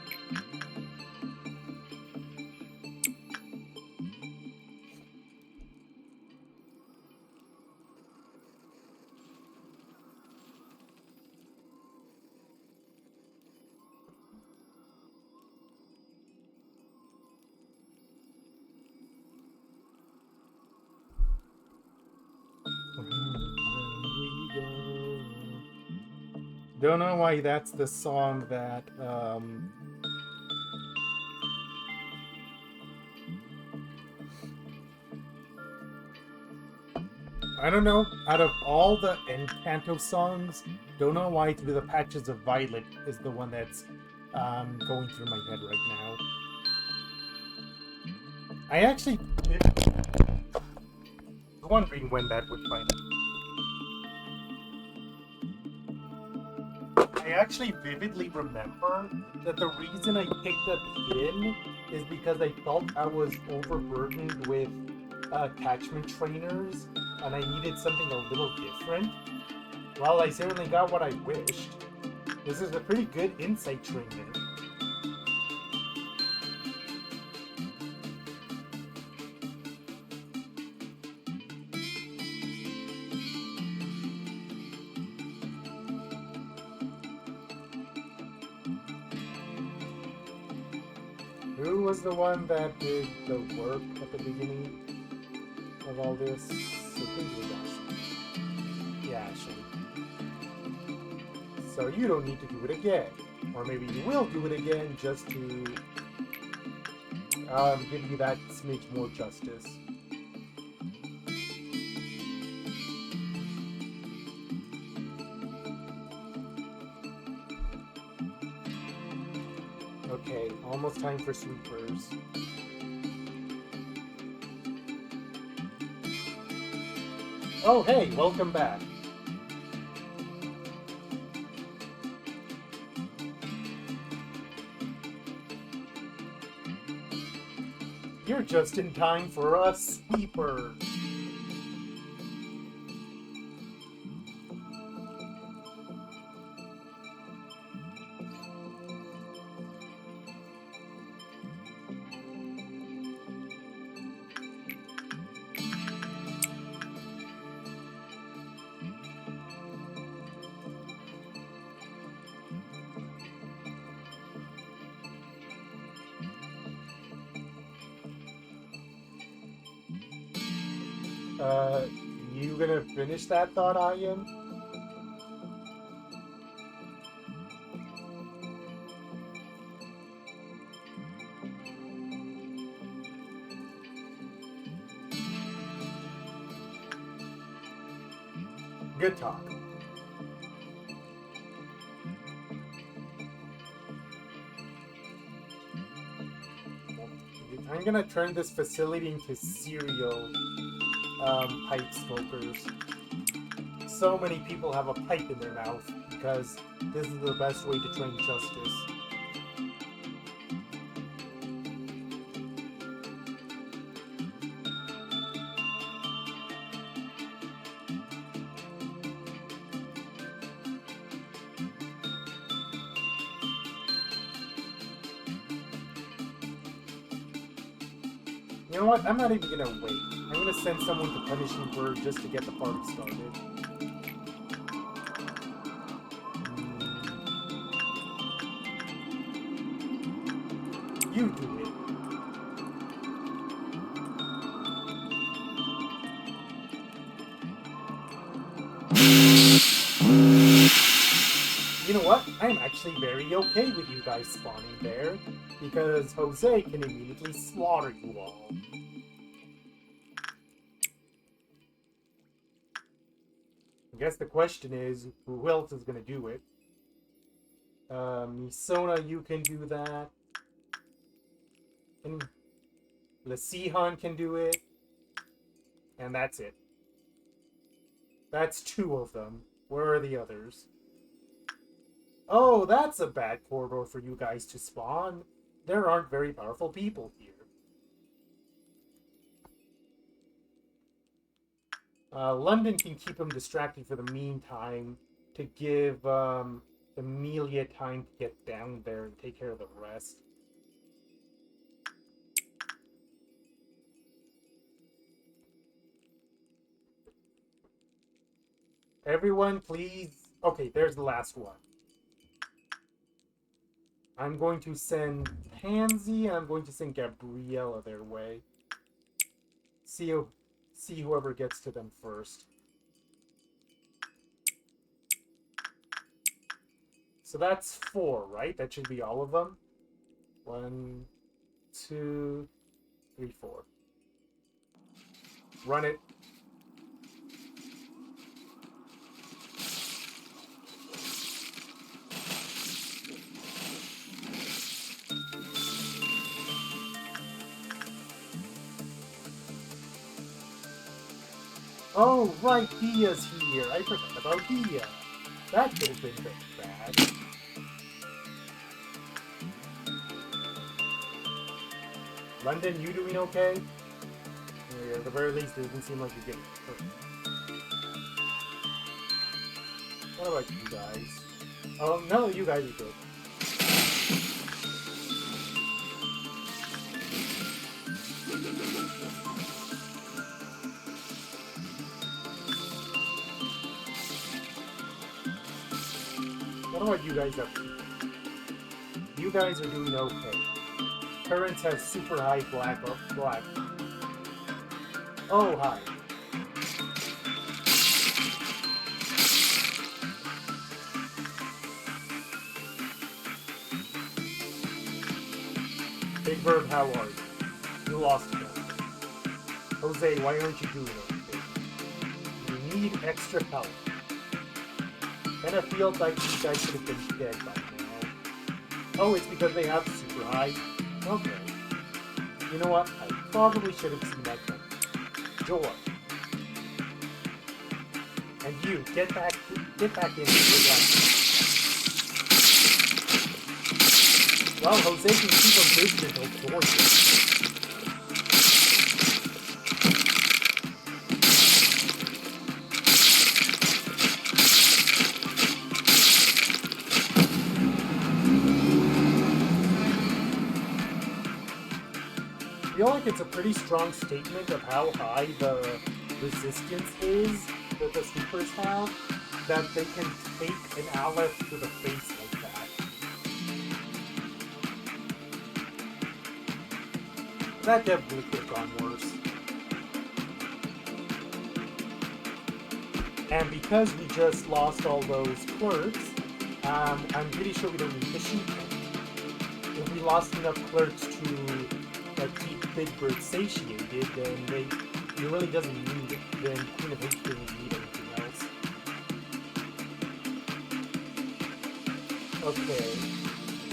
Don't know why that's the song that, I don't know, out of all the Encanto songs, don't know why Through the Patches of Violet is the one that's, going through my head right now. I actually was wondering when that would finally. I actually vividly remember that the reason I picked up Yin is because I felt I was overburdened with attachment trainers and I needed something a little different. Well, I certainly got what I wished. This is a pretty good insight trainer. Who was the one that did the work at the beginning of all this? I think it was Ashley. Yeah, Ashley. So you don't need to do it again. Or maybe you will do it again just to give you that smidge more justice. Okay, almost time for sweepers. Oh, hey, welcome back. You're just in time for a sweeper. You gonna finish that thought, Ian? Good talk. I'm gonna turn this facility into serial pipe smokers. So many people have a pipe in their mouth because this is the best way to train justice. You know what? I'm not even gonna wait. I'm gonna send someone to punish him for just to get the party started. You do it. You know what? I'm actually very okay with you guys spawning there, because Jose can immediately slaughter you all. I guess the question is, who else is going to do it? Misona, you can do that. And Lesihan can do it. And that's it. That's 2 of them. Where are the others? Oh, that's a bad corridor for you guys to spawn. There aren't very powerful people here. London can keep him distracted for the meantime to give Amelia time to get down there and take care of the rest. Everyone, please. Okay, there's the last one. I'm going to send Pansy and I'm going to send Gabriella their way. See whoever gets to them first. So that's 4, right? That should be all of them. 1, 2, 3, 4. Run it. Oh, right, Dia's here. I forgot about Dia. That could have been very bad. London, you doing okay? Yeah, at the very least, it doesn't seem like you're getting hurt. What about you guys? Oh, no, you guys are good. What about you guys up here? You guys are doing okay. Currents has super high black. Oh, hi. Big Bird, how are you? You lost him. Jose, why aren't you doing anything? You need extra help. Kind of feels like these guys should have been dead by now. Oh, it's because they have super high. Okay. You know what? I probably should have seen that coming. George. And you, get back in your life. Well, Jose can keep him busy until George gets. I feel like it's a pretty strong statement of how high the resistance is that the supers have, that they can take an Aleph to the face like that. That definitely could have gone worse. And because we just lost all those clerks, I'm pretty sure we don't need to shoot them. If we lost enough clerks to keep Big Bird satiated, then he really doesn't need it. Then Queen of Hate doesn't need anything else. Okay,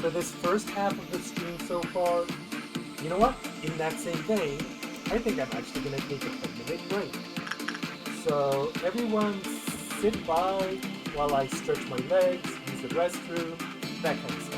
for this first half of the stream so far, you know what? In that same vein, I think I'm actually going to take a 10-minute break. So everyone sit by while I stretch my legs, use the restroom, that kind of stuff.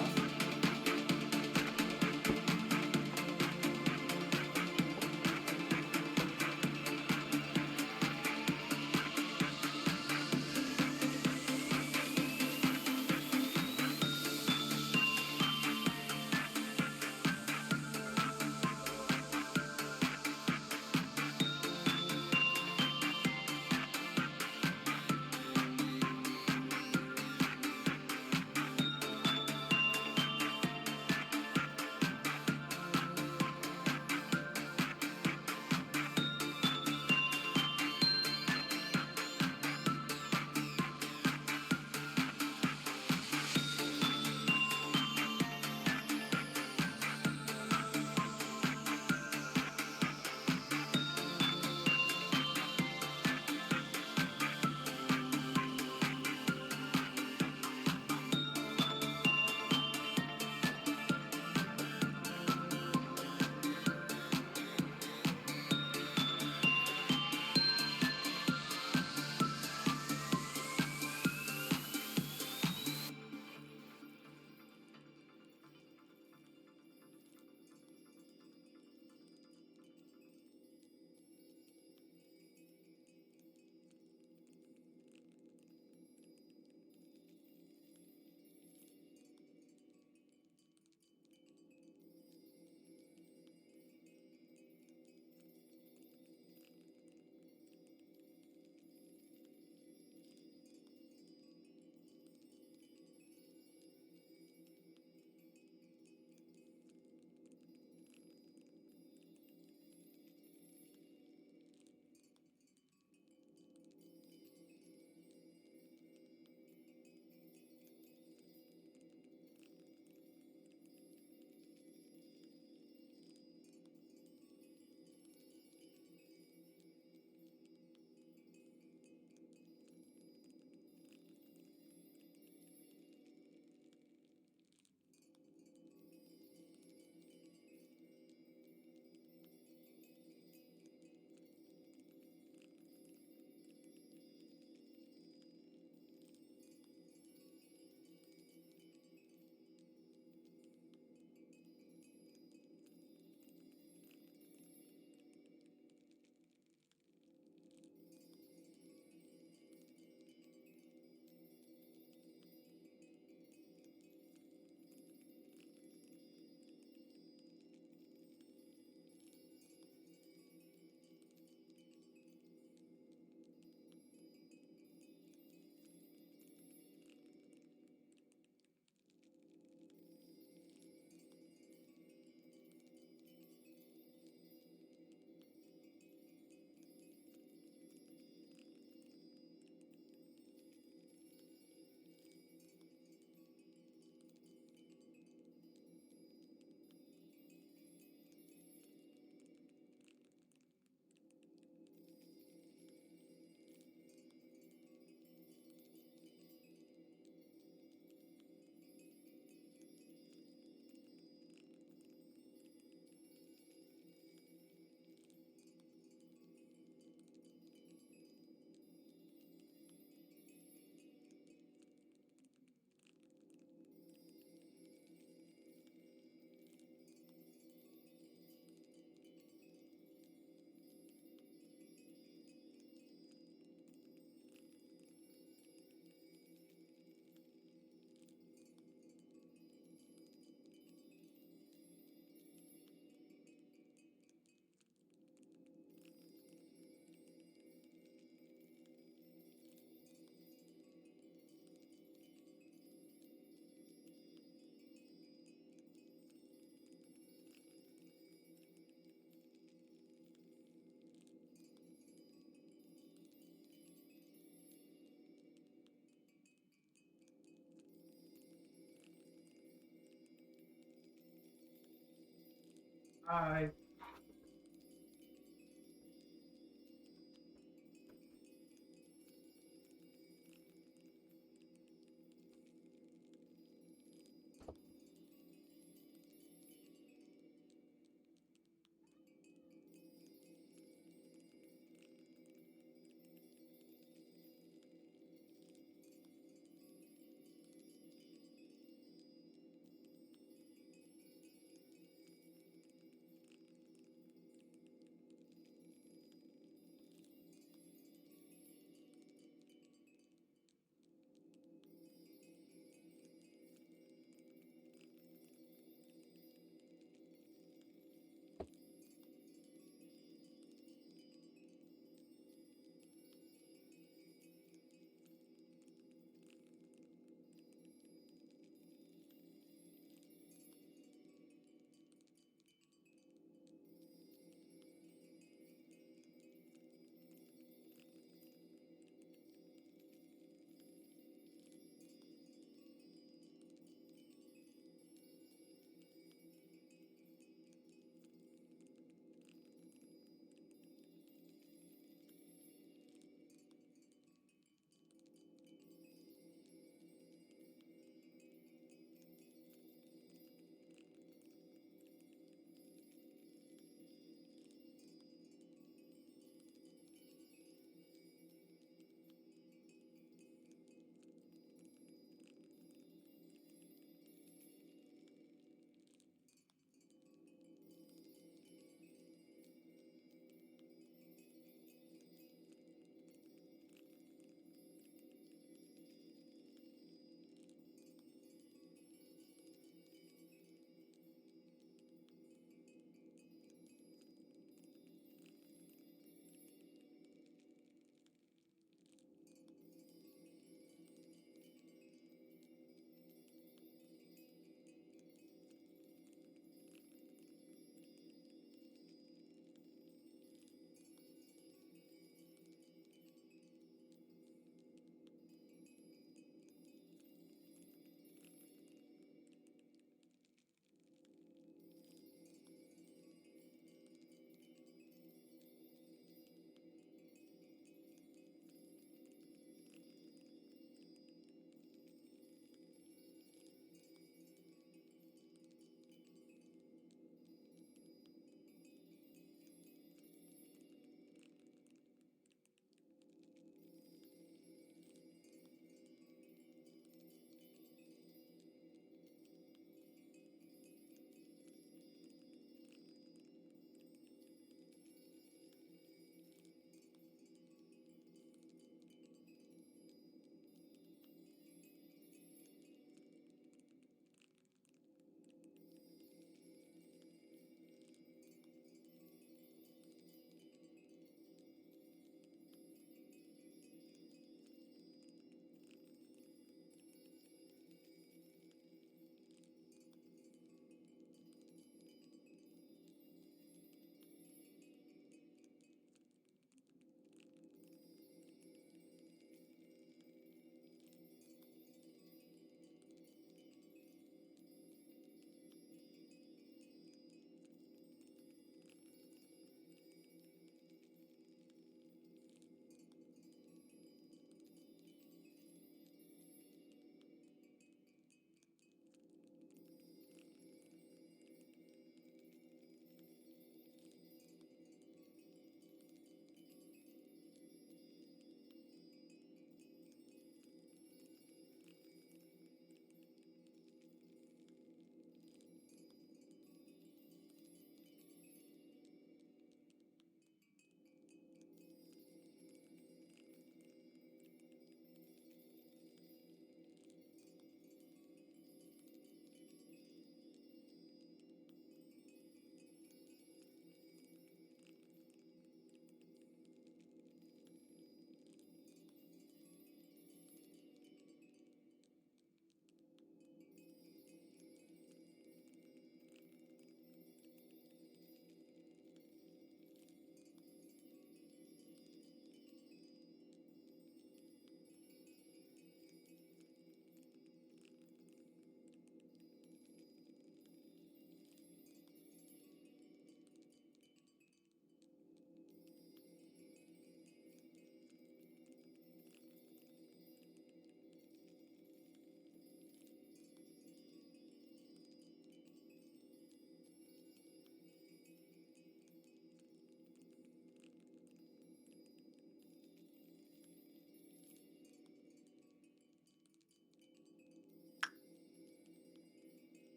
Bye.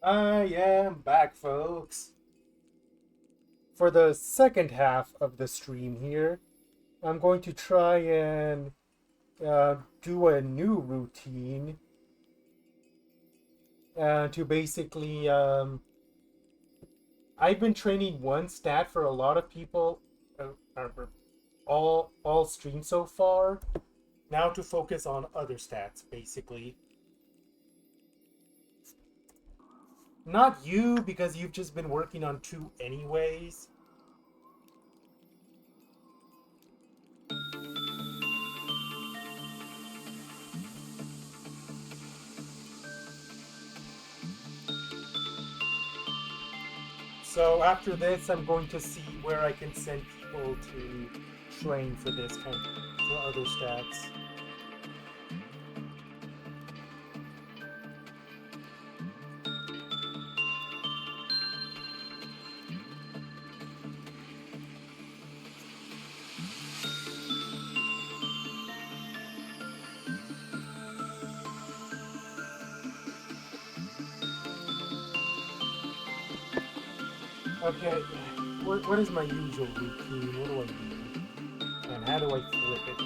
I am back, folks. For the second half of the stream here, I'm going to try and do a new routine to basically. I've been training one stat for a lot of people, all streams so far. Now to focus on other stats, basically. Not you, because you've just been working on two anyways. So after this, I'm going to see where I can send people to train for this kind for other stats. Okay, what is my usual routine? What do I do? And how do I flip it?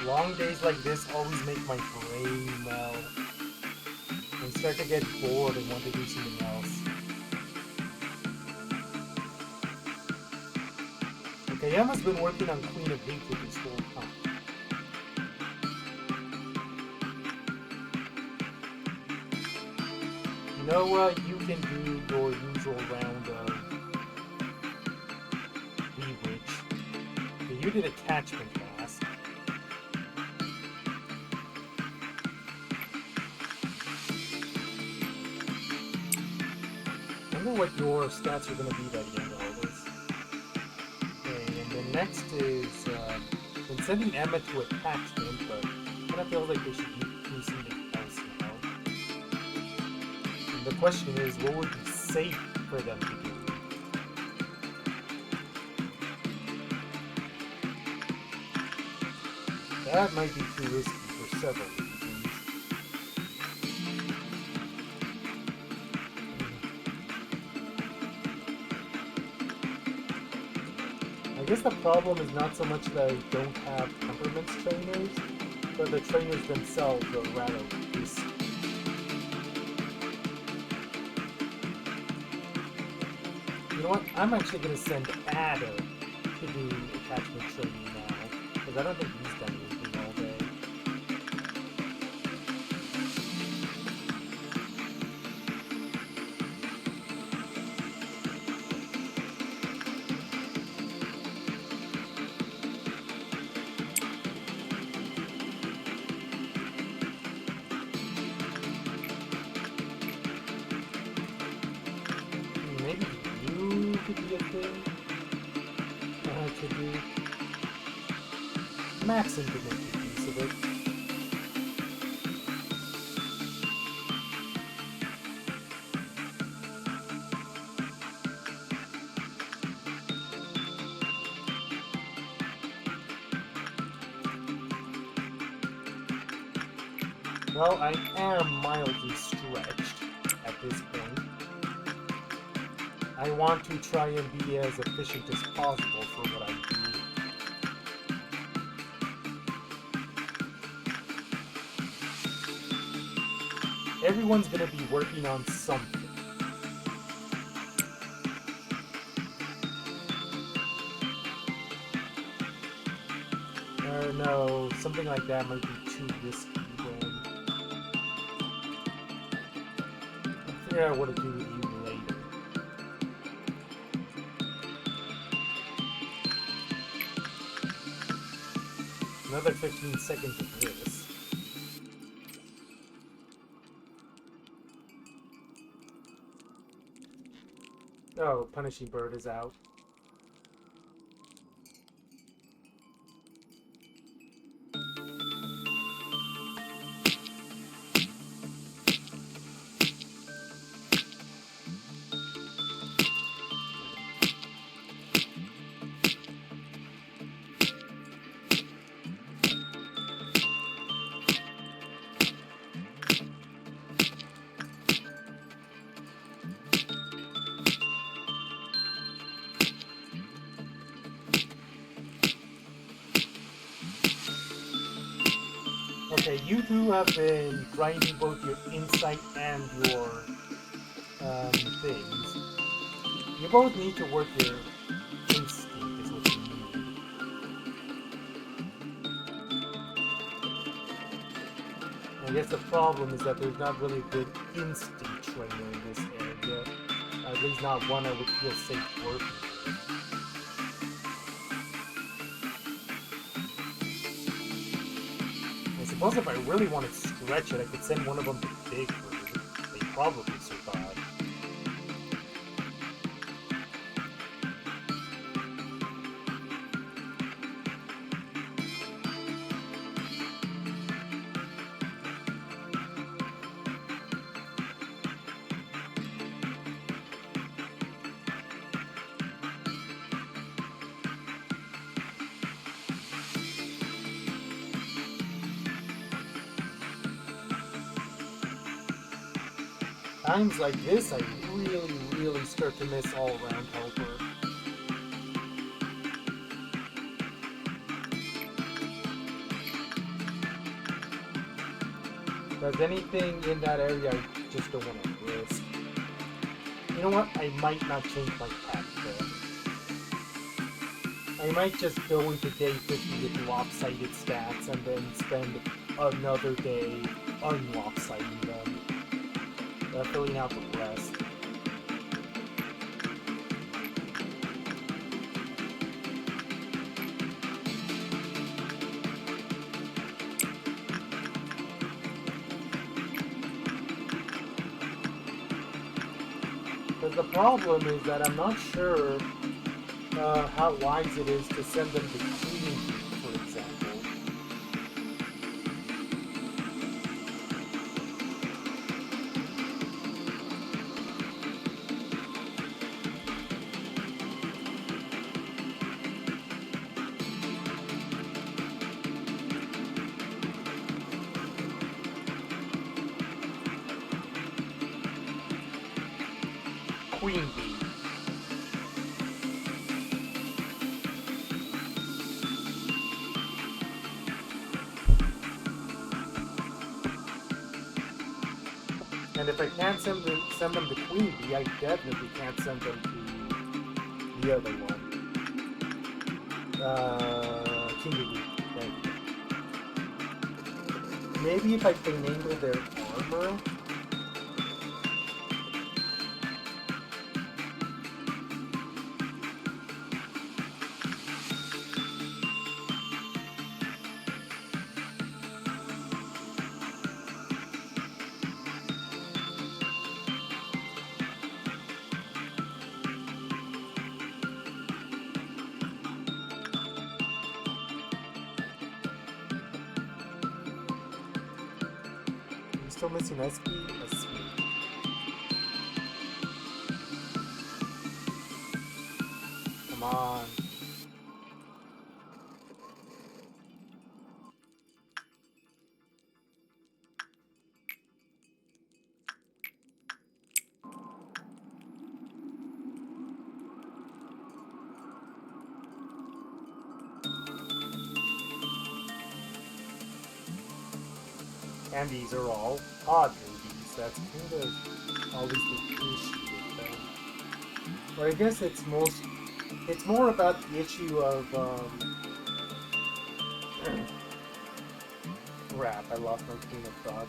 Long days like this always make my brain melt. I start to get bored and want to do something else. Okay, Emma's been working on Queen of Hatred this whole time. Noah, you can do your usual round of Bewitch. Okay, you did attachment last. I wonder what your stats are going to be by the end of all this. Okay, and then next is when sending Emma to attachment, but I kind of feel like they should do something else now. And the question is, what would be safe for them to do? That might be too risky for several reasons. I guess the problem is not so much that I don't have temperaments trainers, but the trainers themselves are rather risky. You know what? I'm actually going to send Ada to do attachment training now, because I don't think he's done anything all day. Maybe you could be a thing to do. Maxim could make a piece of it. Well, I am mildly stretched at this point. I want to try and be as efficient as possible for what I do. Everyone's gonna be working on something. No, something like that might be too risky then. I'll figure out what to do with you later. Another 15 seconds of this. Oh, Punishing Bird is out. you two have been grinding both your insight and your things. You both need to work your instinct is what you need. I guess the problem is that there's not really a good instinct trainer in this area. At least not one I would feel safe working with. I suppose if I really wanted to stretch it, I could send one of them to Big Bird. They'd probably survive. Times like this, I really start to miss all-round helper. Because anything in that area, I just don't want to risk. You know what? I might not change my pack though. I might just go into day 50 with lopsided stats and then spend another day unlopsiding them. Filling out the rest. Because the problem is that I'm not sure how wise it is to send them to cleaning, for example. Queen bee. And if I can't send them to Queen Bee, I definitely can't send them to the other one. King Bee. Maybe if I finagle their armor. Still missing SP? SP. Come on. And these are all odd movies. That's kind of always the issue with them. But I guess it's more about the issue of crap, I lost my train of thought.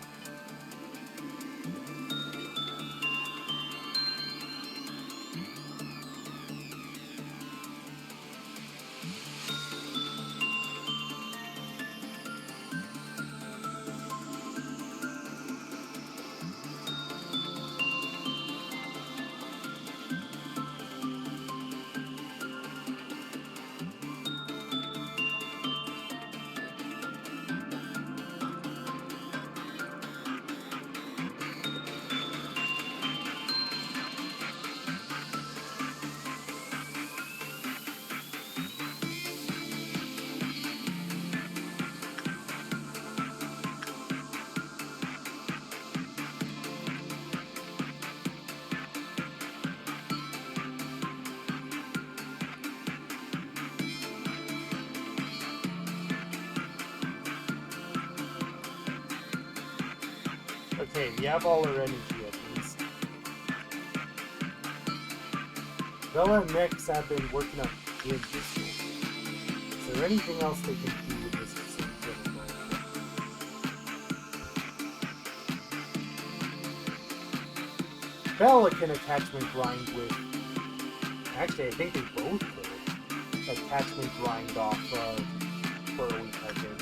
Okay, we have all our energy at least. Bella and Nex have been working on good this week. Is there anything else they can do with this facility? Bella can attachment grind with... Actually, I think they both could. Attachment grind off of Burrowy Typing.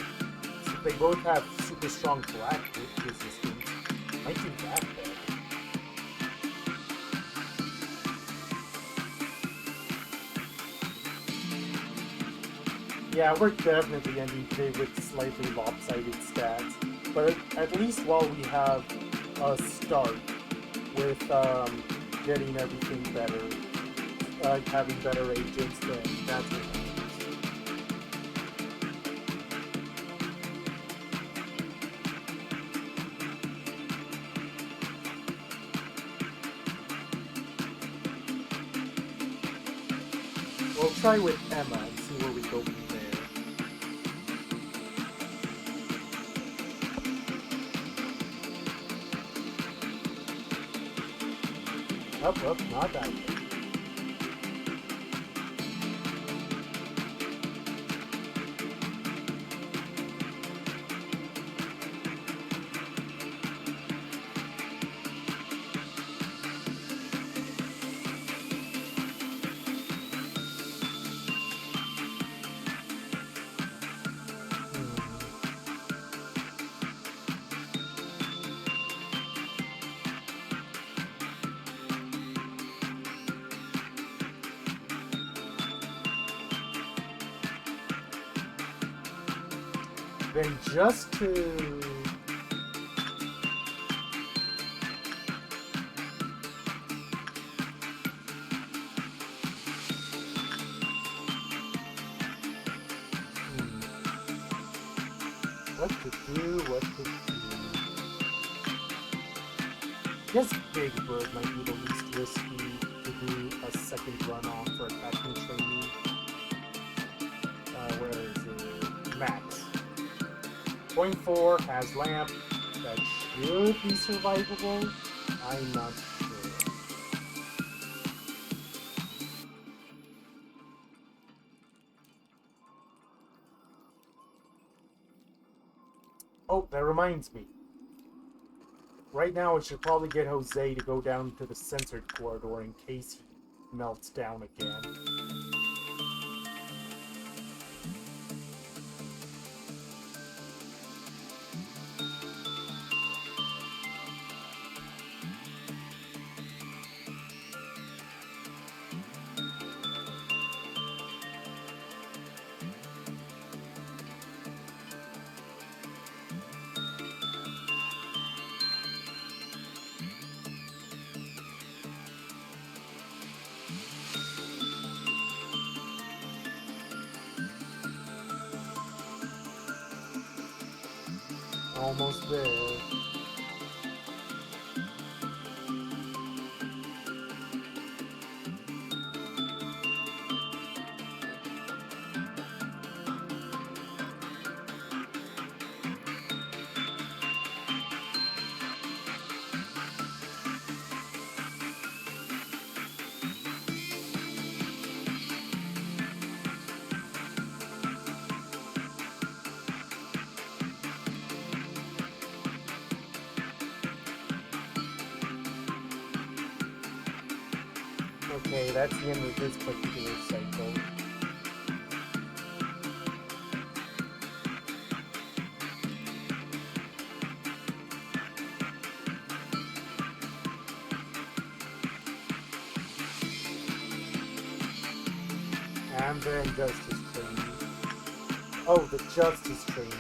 So they both have super strong black resistance. Might do that then. Yeah, we're definitely ending today with slightly lopsided stats. But at least while we have a start with getting everything better, having better agents, then that's what matters. We'll try with Emma and see where we go from there. Up, not that way. Then just to... What to do? I guess Big Bird might be the least risky to do a second run off for attachment training. Where is it? Max. Point 4 has lamp. That should be survivable. I'm not sure. Oh, that reminds me. Right now, I should probably get Jose to go down to the censored corridor in case he melts down again. Almost there. Okay, that's the end of this particular cycle. And then Justice Training. Oh, the Justice Training.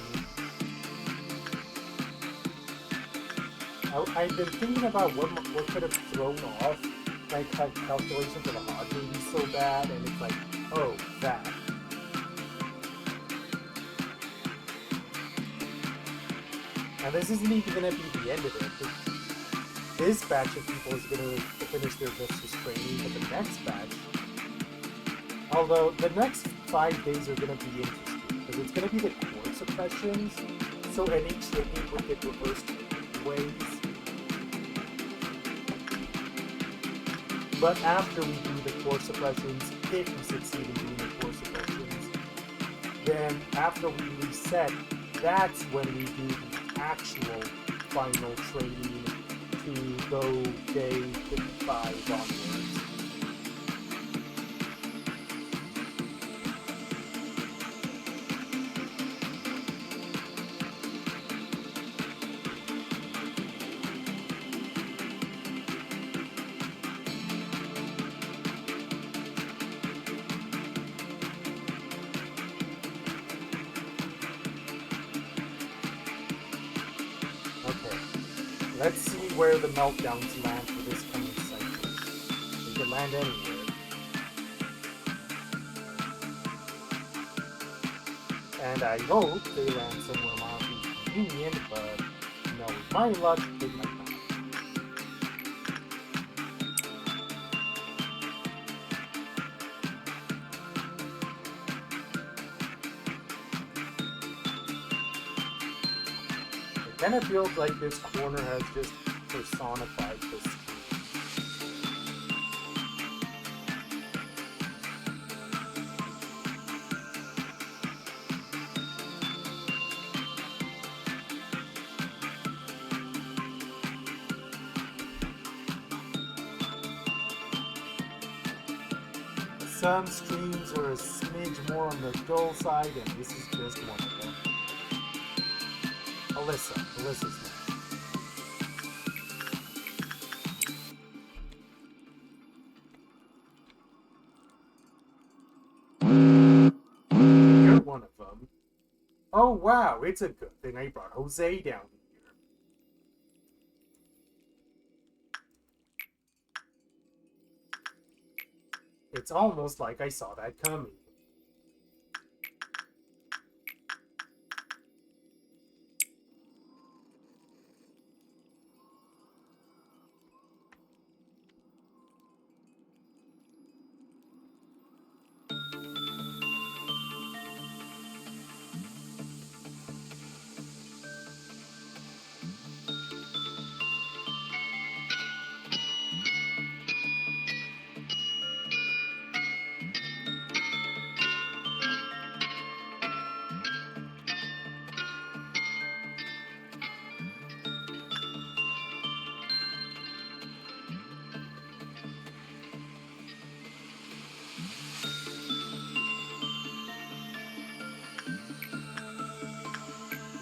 I've been thinking about what could have thrown off my calculation for the odds would be so bad, and it's like, oh, that. And this isn't even going to be the end of it. This batch of people is going to finish their Justice Training, but the next batch, although the next 5 days are going to be interesting, because it's going to be the core suppressions, so any training would get reversed ways. But after we do the core suppressions, if we succeed in doing the core suppressions, then after we reset, that's when we do the actual final training to go day 55 onwards. Okay, let's see where the meltdowns land for this coming cycle. They could land anywhere. And I hope they land somewhere mildly convenient, but no, with my luck, they might not. It kind of feels like this corner has just personified this. Some streams are a smidge more on the dull side, and this is just one of them. Alyssa's next. You're one of them. Oh wow, it's a good thing I brought Jose down here. It's almost like I saw that coming.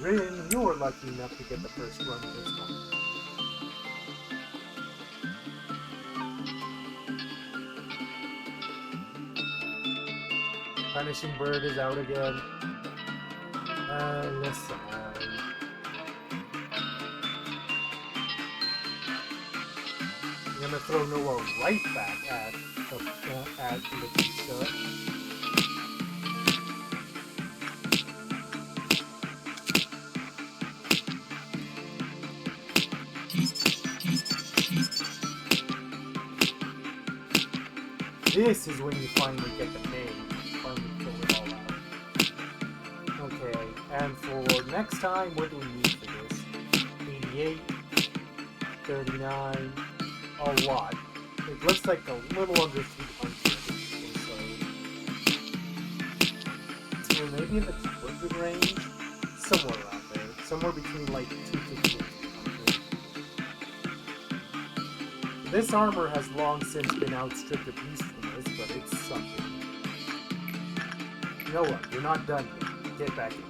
Rin, you were lucky enough to get the first run this time. Punishing Bird is out again. Listen. I'm gonna throw Noah right back at Letitia. This is when you finally get the name. Finally fill it all out. Okay, and for next time, what do we need for this? 88, 39, a lot. It looks like a little under 300 or so. So maybe in the 200 range? Somewhere around there. Somewhere between like 250 and 300. This armor has long since been outstripped at least for this, but it's something. Noah, you're not done yet. Get back in.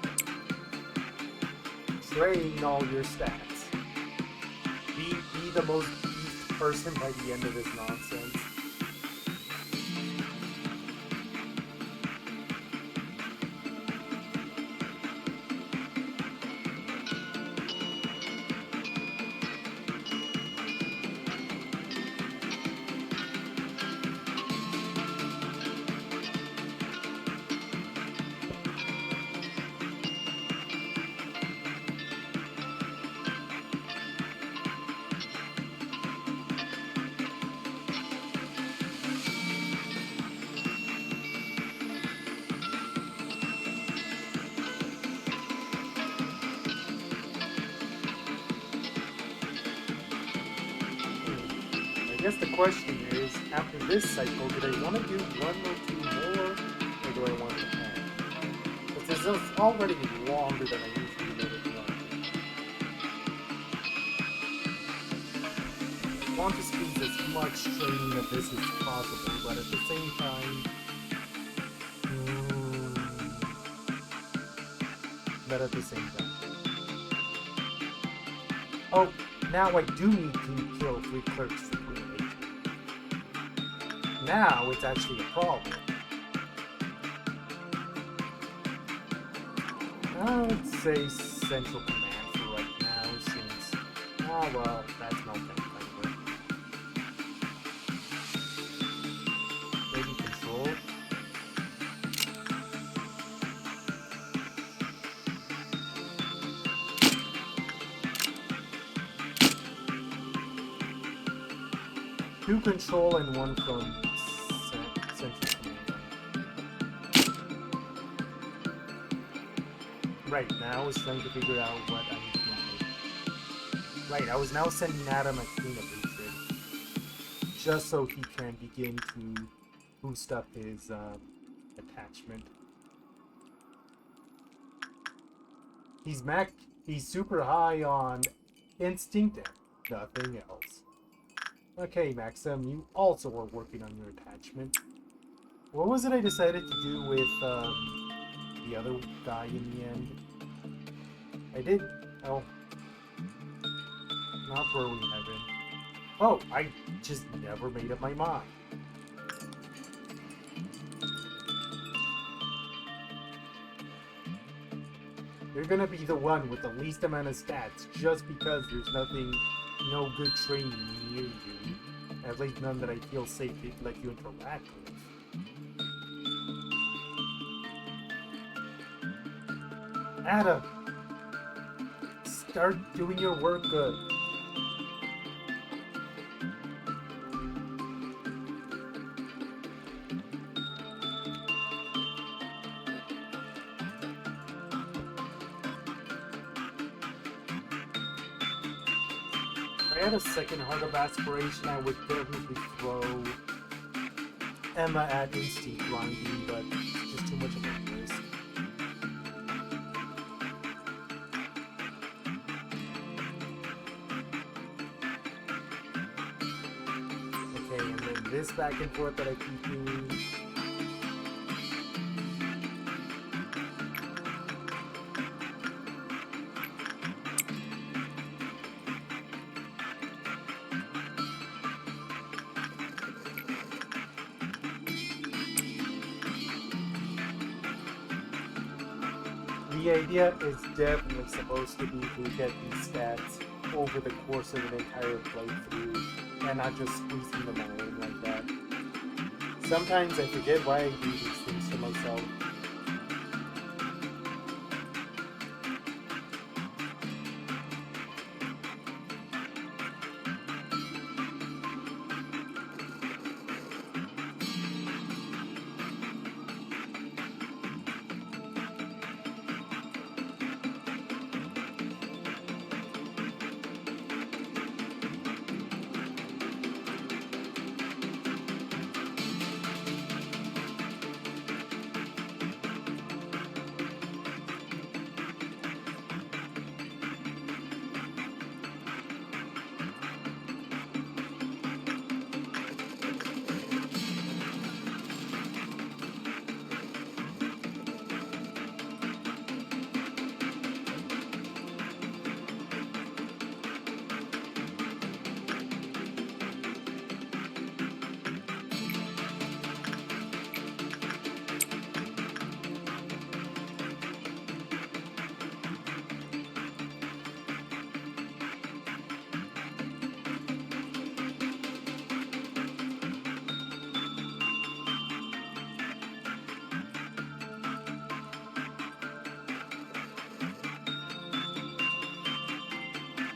Train all your stats. Be the most beefed person by the end of this nonsense. guess the question is, after this cycle, do I want to do one or two more, or do I want to end? Because this is already longer than I usually let it run. I want to squeeze as much training of this as possible, but at the same time, but at the same time. Oh, now I do need to kill 3 clerks for Queen H. Now it's actually a problem. I would say Central Command for right now, since... Ah, well, that's not that kind. Maybe Control? Two Control and one from Central Command. Right, now is trying to figure out what I need to do. Right, I was now sending Adam a Queen of Hatred, just so he can begin to boost up his attachment. He's super high on instinct and nothing else. Okay, Maxim, you also are working on your attachment. What was it I decided to do with the other guy in the end? I did... Oh. Not Burly Heaven. Oh, I just never made up my mind. You're gonna be the one with the least amount of stats, just because there's no good training near you. At least none that I feel safe to let you interact with. Adam! Start doing your work good. If I had a second Heart of Aspiration, I would definitely throw Emma at Instinct grinding, but it's just too much of a risk. Okay, and then this back and forth that I keep doing. The idea is definitely supposed to be to get these stats over the course of an entire playthrough, and not just squeezing them all in like that. Sometimes I forget why I do these things to myself.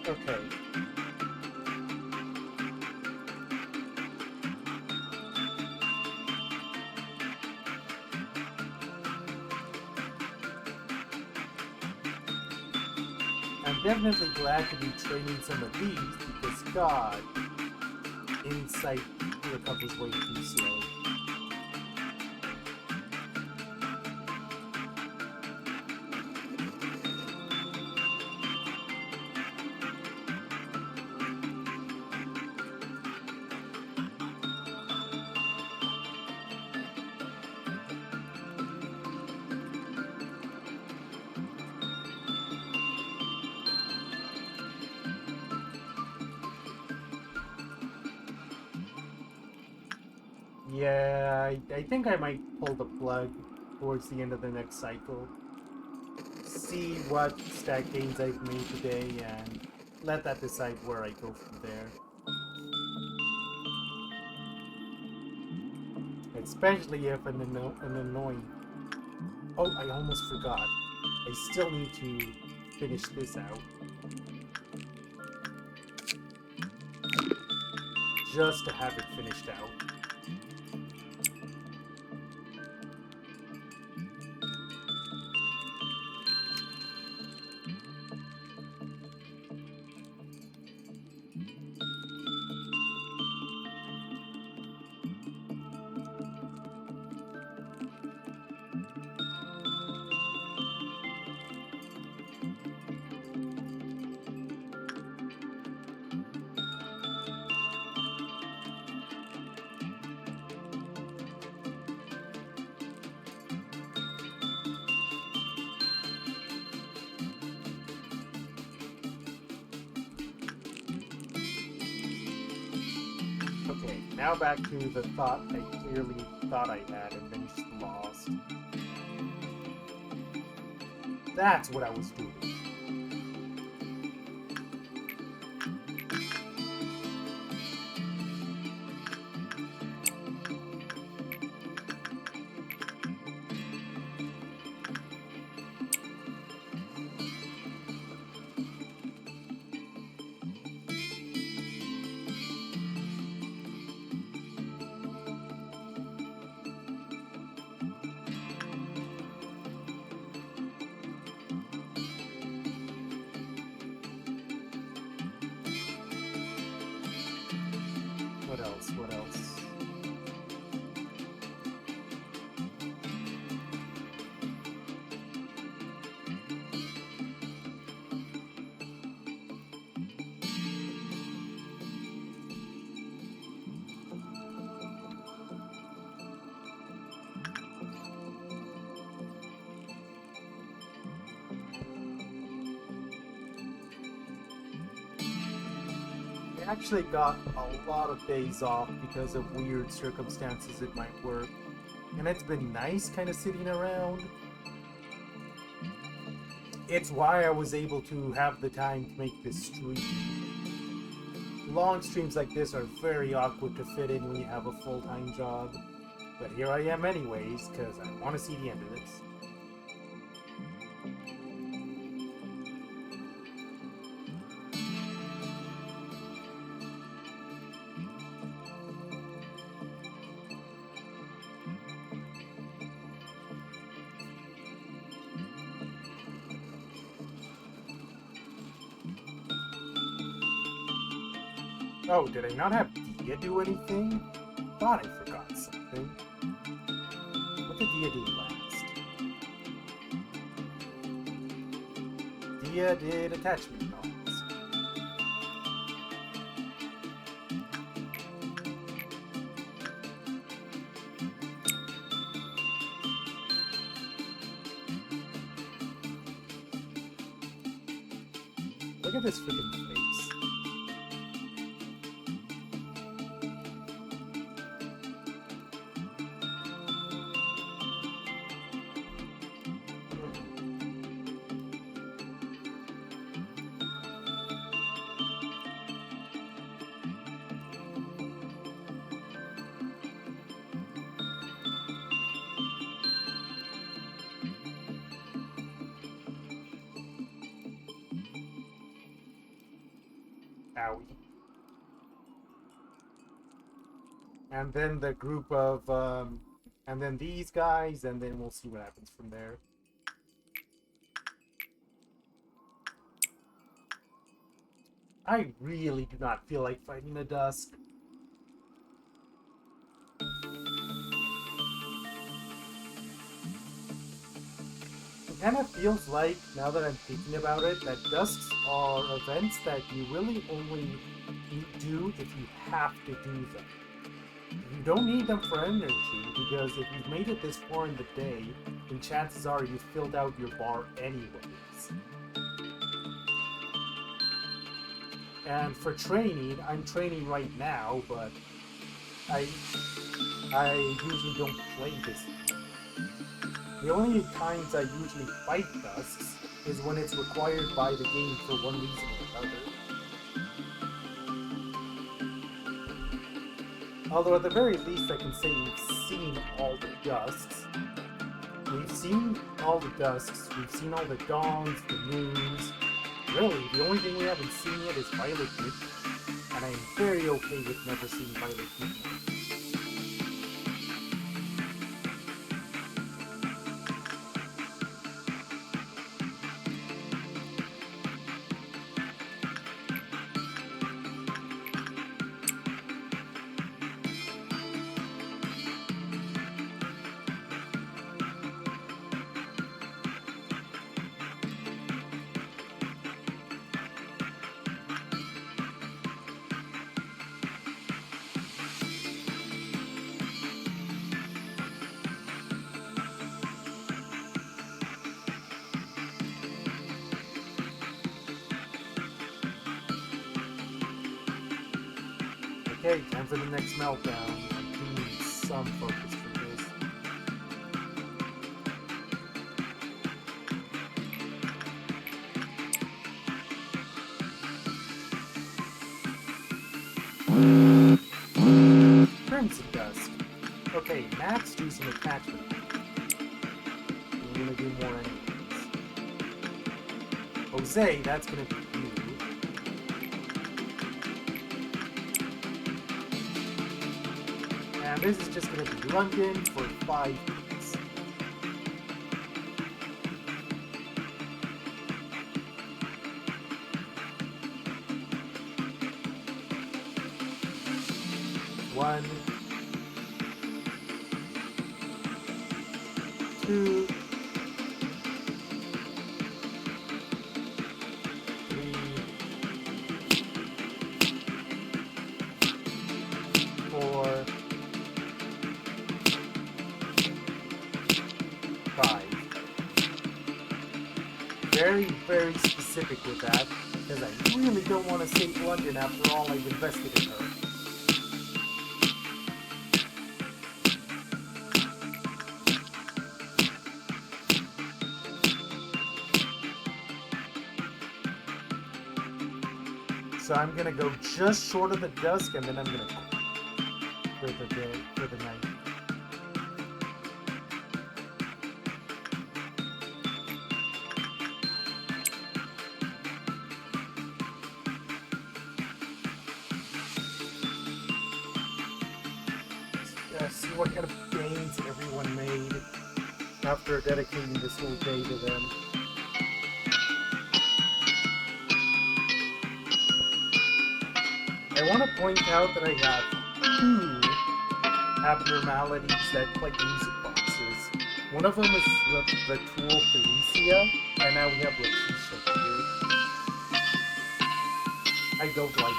Okay. I'm definitely glad to be training some of these because, God, insight recovers way too slow. Yeah, I think I might pull the plug towards the end of the next cycle. See what stat gains I've made today and let that decide where I go from there. Especially if an annoying... Oh, I almost forgot. I still need to finish this out. Just to have it finished out. Okay, now back to the thought I clearly thought I had and then just lost. That's what I was doing. What else? What else? I actually got a lot of days off because of weird circumstances at my work, and it's been nice kind of sitting around. It's why I was able to have the time to make this stream. Long streams like this are very awkward to fit in when you have a full-time job, but here I am anyways, because I want to see the end of this. Oh, did I not have Dia do anything? Thought I forgot something. What did Dia do last? Dia did attachment knots. Look at this freaking face. Owie. And then the group of, and then these guys, and then we'll see what happens from there. I really do not feel like fighting the Dusk. kind of feels like, now that I'm thinking about it, that dusks are events that you really only do if you have to do them. You don't need them for energy, because if you've made it this far in the day, then chances are you've filled out your bar anyways. And for training, I'm training right now, but I usually don't play this game. The only times I usually fight dusks is when it's required by the game for one reason or another. Although at the very least I can say we've seen all the dusks. We've seen all the dusks, we've seen all the dawns, the moons. Really, the only thing we haven't seen yet is Violet Midnight. And I am very okay with never seeing Violet Midnight. Okay, time for the next meltdown. I do need some focus for this. Crimson Dusk. Okay, Max do some attachment. We're gonna do more anyways. Jose, that's gonna be you. And this is just gonna be London for 5 minutes. One, two, three, 4, 5. Very, very specific with that, because I really don't want to save London after all I've invested in her. So I'm gonna go just short of the dusk, and then I'm gonna quit for the day, for the night. See what kind of gains everyone made after dedicating this whole day to them. I want to point out that I have 2 abnormalities that play music boxes. One of them is the tool Felicia, and now we have Letitia here. I don't like it.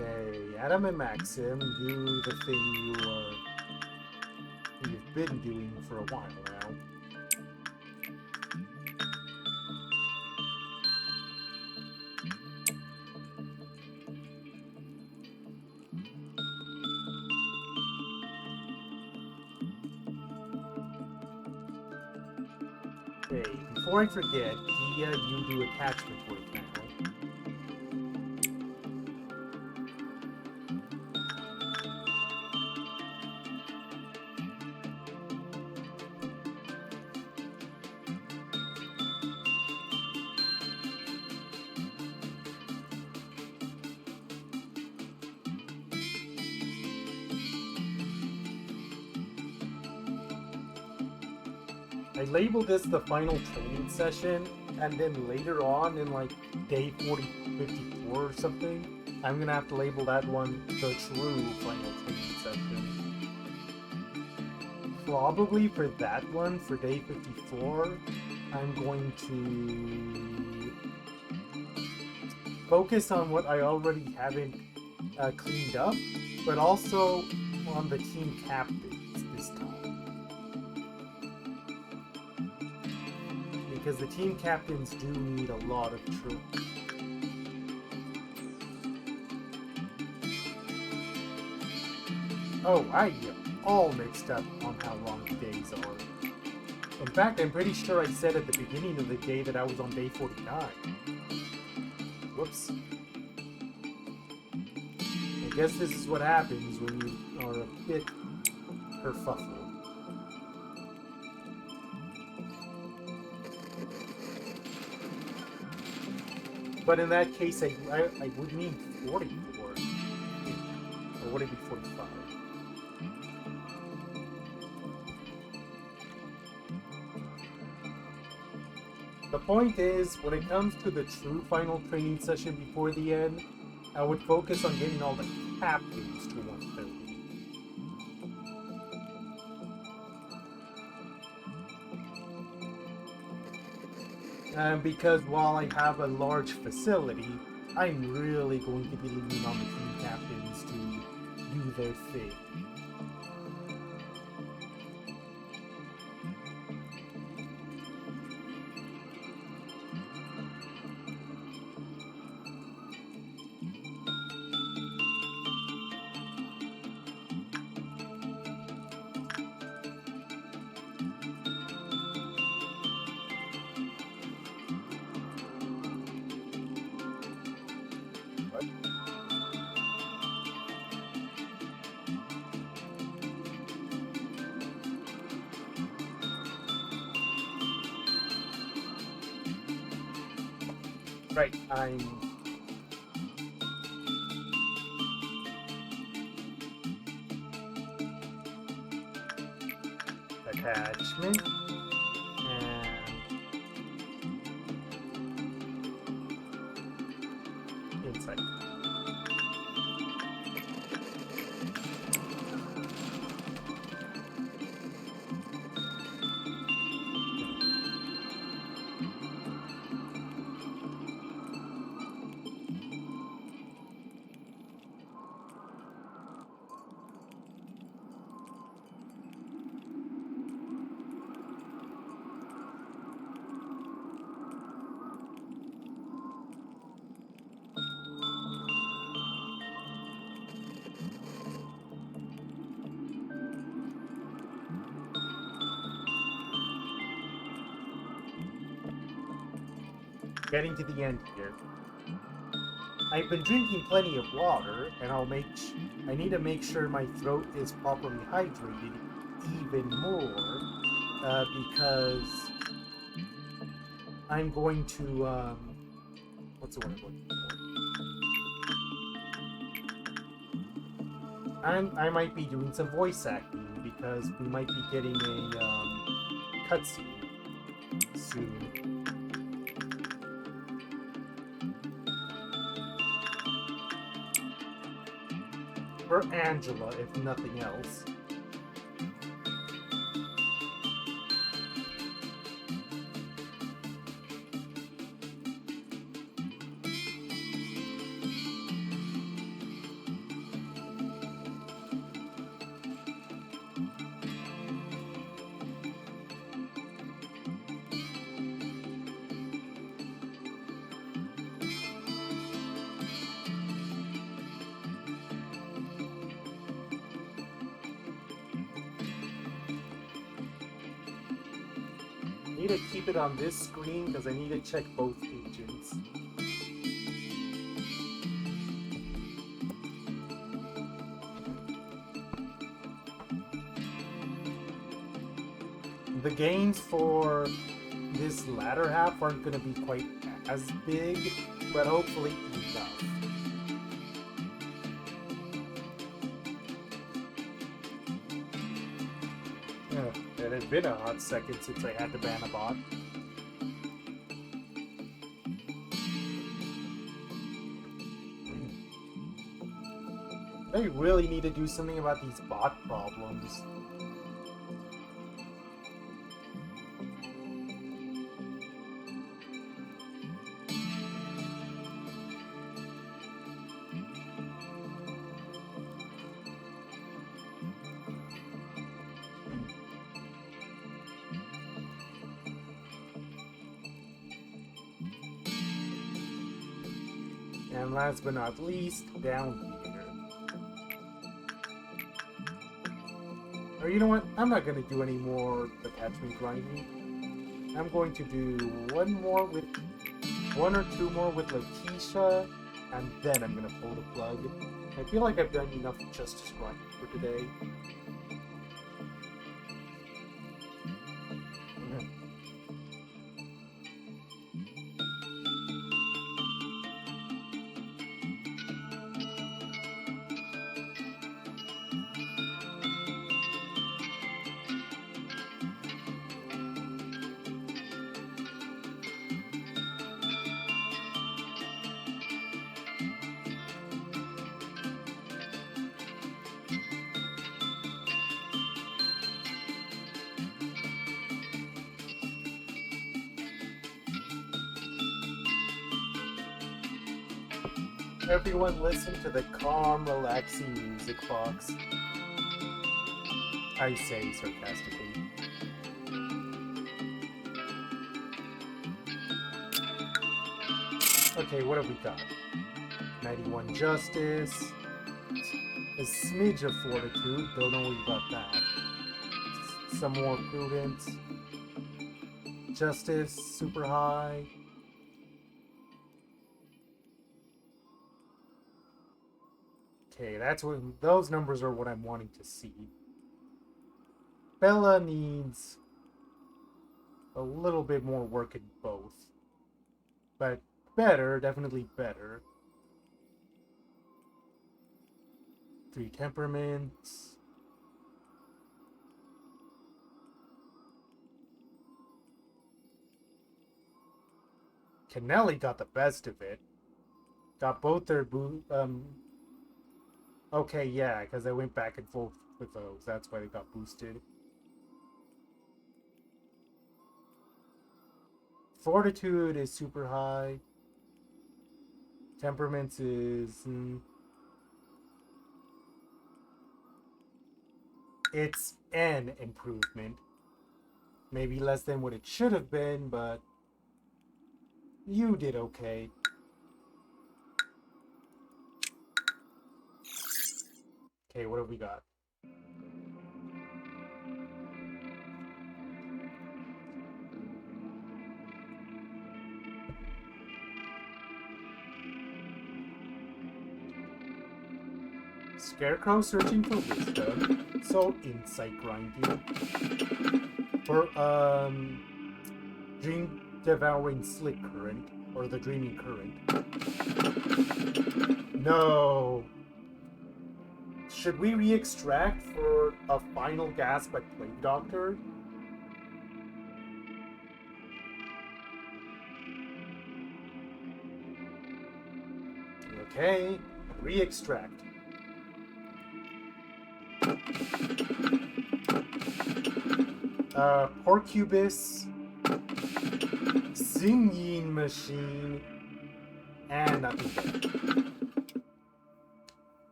Okay, Adam and Maxim, do the thing you've been doing for a while now. Okay, before I forget, Dia, you do attachment work now. I labeled this the final training session, and then later on in like day 54 or something, I'm gonna have to label that one the true final training session. Probably for that one, for day 54, I'm going to focus on what I already haven't cleaned up, but also on the team captains this time. Because the team captains do need a lot of troops. Oh, I get all mixed up on how long the days are. In fact, I'm pretty sure I said at the beginning of the day that I was on day 49. Whoops. I guess this is what happens when you are a bit kerfuffled. But in that case, I would mean 44. Or would it be 45? The point is, when it comes to the true final training session before the end, I would focus on getting all the captains to 130. Because while I have a large facility, I'm really going to be leaning on the team captains to do their thing. Right, I'm attachment and insight. Getting to the end here. I've been drinking plenty of water, and I need to make sure my throat is properly hydrated even more, because I'm going to, what's the word I'm looking for? I might be doing some voice acting, because we might be getting a, cutscene soon. For Angela, if nothing else. I need to keep it on this screen because I need to check both agents. The gains for this latter half aren't going to be quite as big, but hopefully enough. Yeah. It had been a hot second since I had to ban a bot. They really need to do something about these bot problems. And last but not least, down here. Or you know what? I'm not going to do any more attachment grinding. I'm going to do one or two more with Letitia, and then I'm going to pull the plug. I feel like I've done enough justice grinding for today. Everyone listen to the calm, relaxing music box. I say sarcastically. Okay, what have we got? 91 Justice. A smidge of Fortitude. Don't know about that. Some more Prudence. Justice, super high. Okay, that's what those numbers are what I'm wanting to see. Bella needs a little bit more work in both. But better, definitely better. 3 temperaments. Kennelly got the best of it. Got both their okay, yeah, because I went back and forth with those. That's why they got boosted. Fortitude is super high. Temperaments is... It's an improvement. Maybe less than what it should have been, but... You did okay. Okay, what have we got? Scarecrow searching for wisdom. So insight grinding. For dream devouring slick current. Or the dreaming current. No. Should we re-extract for a final gasp at Plague Doctor? Okay, re-extract. Porcubus, Singing Machine, and nothing better.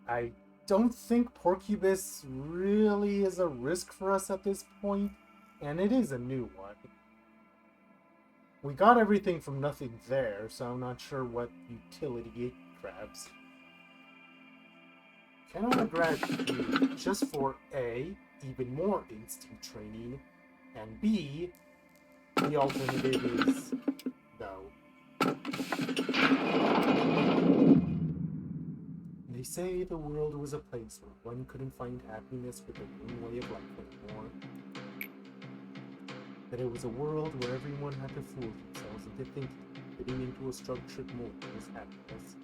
I don't think Porcubus really is a risk for us at this point, and it is a new one. We got everything from nothing there, so I'm not sure what utility it grabs. Can I grab you just for A, even more instinct training, and B, the alternative is no. They say the world was a place where one couldn't find happiness with their own way of life anymore. That it was a world where everyone had to fool themselves into thinking fitting into a structured mold was happiness.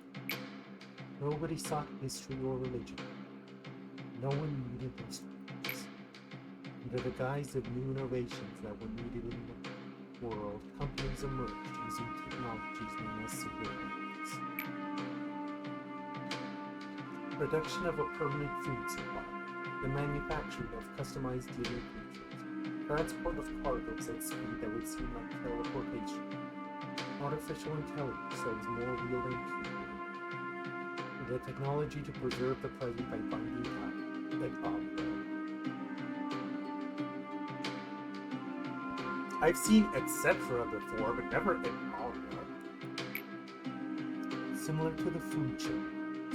Nobody sought history or religion. No one needed those things. Under the guise of new innovations that were needed in the world, companies emerged using technologies known as surveillance. Production of a permanent food supply, the manufacture of customized living creatures, transport of cargoes at speed that would seem like teleportation, artificial intelligence that was more real than people, the technology to preserve the present by binding time, like audio. I've seen etc. before, but never in audio. Similar to the food chain,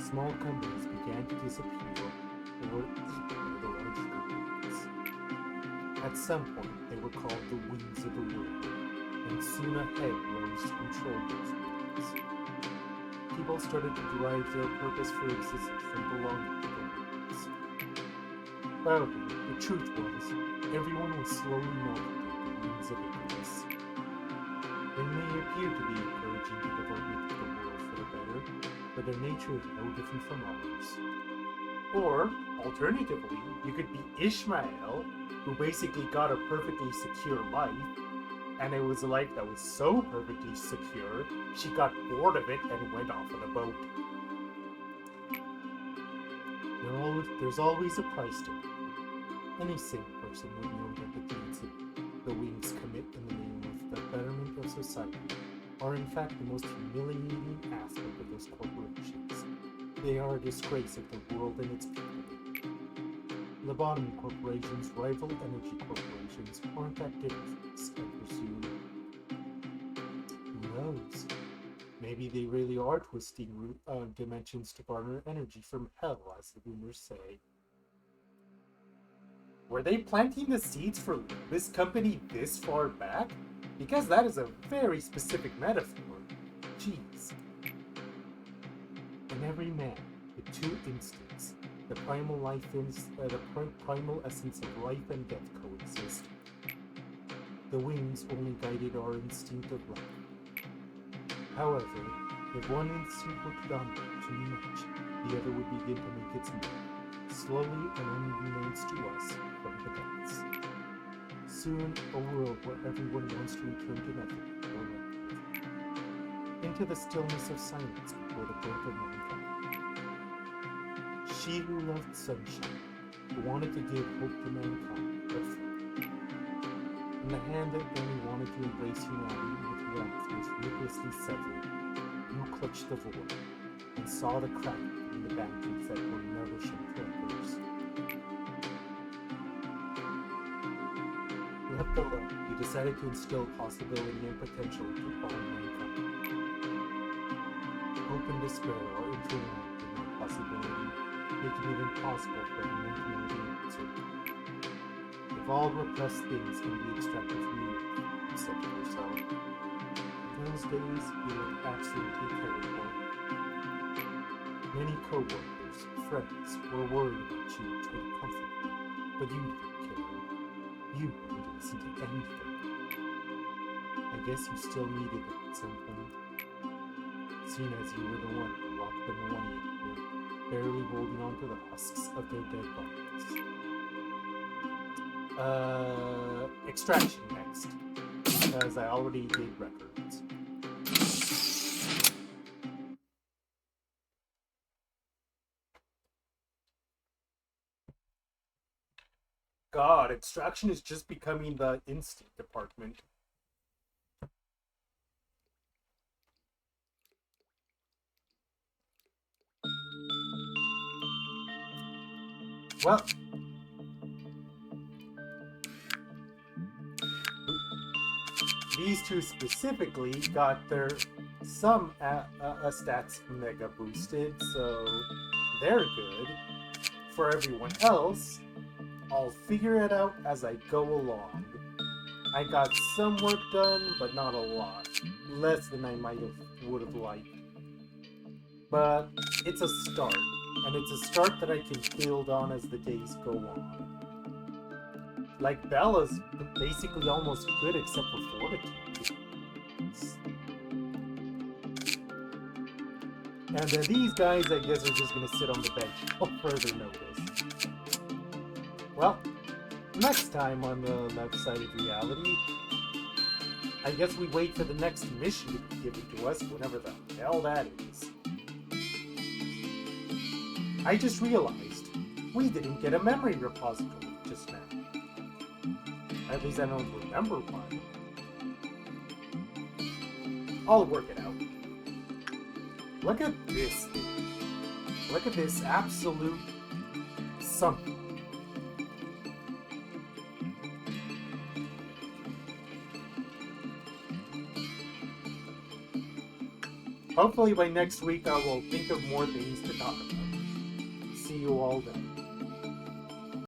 small companies began to disappear or were eaten by the large companies. At some point, they were called the wings of the world, and soon a head rose to control those wings. People started to derive their purpose for existence from belonging to the wings. However, the truth was, everyone was slowly melting at the wings of ignorance. They may appear to be encouraging the development of the world for the better, but their nature is no different from ours. Or, alternatively, you could be Ishmael, who basically got a perfectly secure life, and it was a life that was so perfectly secure, she got bored of it and went off on a boat. There's always a price to pay. Any sane person would know that the deeds that the wings commit in the name of the betterment of society are in fact the most humiliating aspect of those corporations. They are a disgrace of the world and its people. Lobotomy Corporation's rival energy corporations aren't that different, I presume. Who knows? Maybe they really are twisting dimensions to garner energy from hell, as the rumors say. Were they planting the seeds for this company this far back? Because that is a very specific metaphor. Jeez. In every man, the two instincts, the primal primal essence of life and death coexist. The wings only guided our instinct of life. However, if one instinct were to dominate too much, the other would begin to make its move, slowly and unbeknownst to us, from the depths. Soon, a world where everyone wants to return to nothing or life. Into the stillness of silence before the birth of mankind. She who loved sunshine, who wanted to give hope to mankind, but free. And the hand that only wanted to embrace humanity with warmth was ruthlessly severed. You clutched the void, and saw the crack in the boundaries that were nourishing to others. Left alone, you decided to instill possibility and potential to all mankind. Hope and despair are interlinked in that possibility, making it impossible for anyone to know the answer. If all repressed things can be extracted from you, you said to yourself. In those days, you looked absolutely terrible. Many co-workers, friends, were worried about you and tried to comfort you, but you didn't care. You wouldn't listen to anything. I guess you still needed them at some point, seeing as you were the one who locked them away, barely holding on to the husks of their dead bodies. Extraction next, because I already did records. God, extraction is just becoming the instinct department. Well, these two specifically got their some stats mega boosted, so they're good. For everyone else, I'll figure it out as I go along. I got some work done, but not a lot. Less than I would have liked. But it's a start, and it's a start that I can build on as the days go on. Like, Bella's basically almost good except for fortitude. And these guys, I guess, are just going to sit on the bench till further notice. Well, next time on the left side of reality, I guess we wait for the next mission to be given to us, whenever the hell that is. I just realized we didn't get a memory repository just now. At least I don't remember one. I'll work it out. Look at this thing. Look at this absolute something. Hopefully by next week I will think of more things to talk about. See you all then.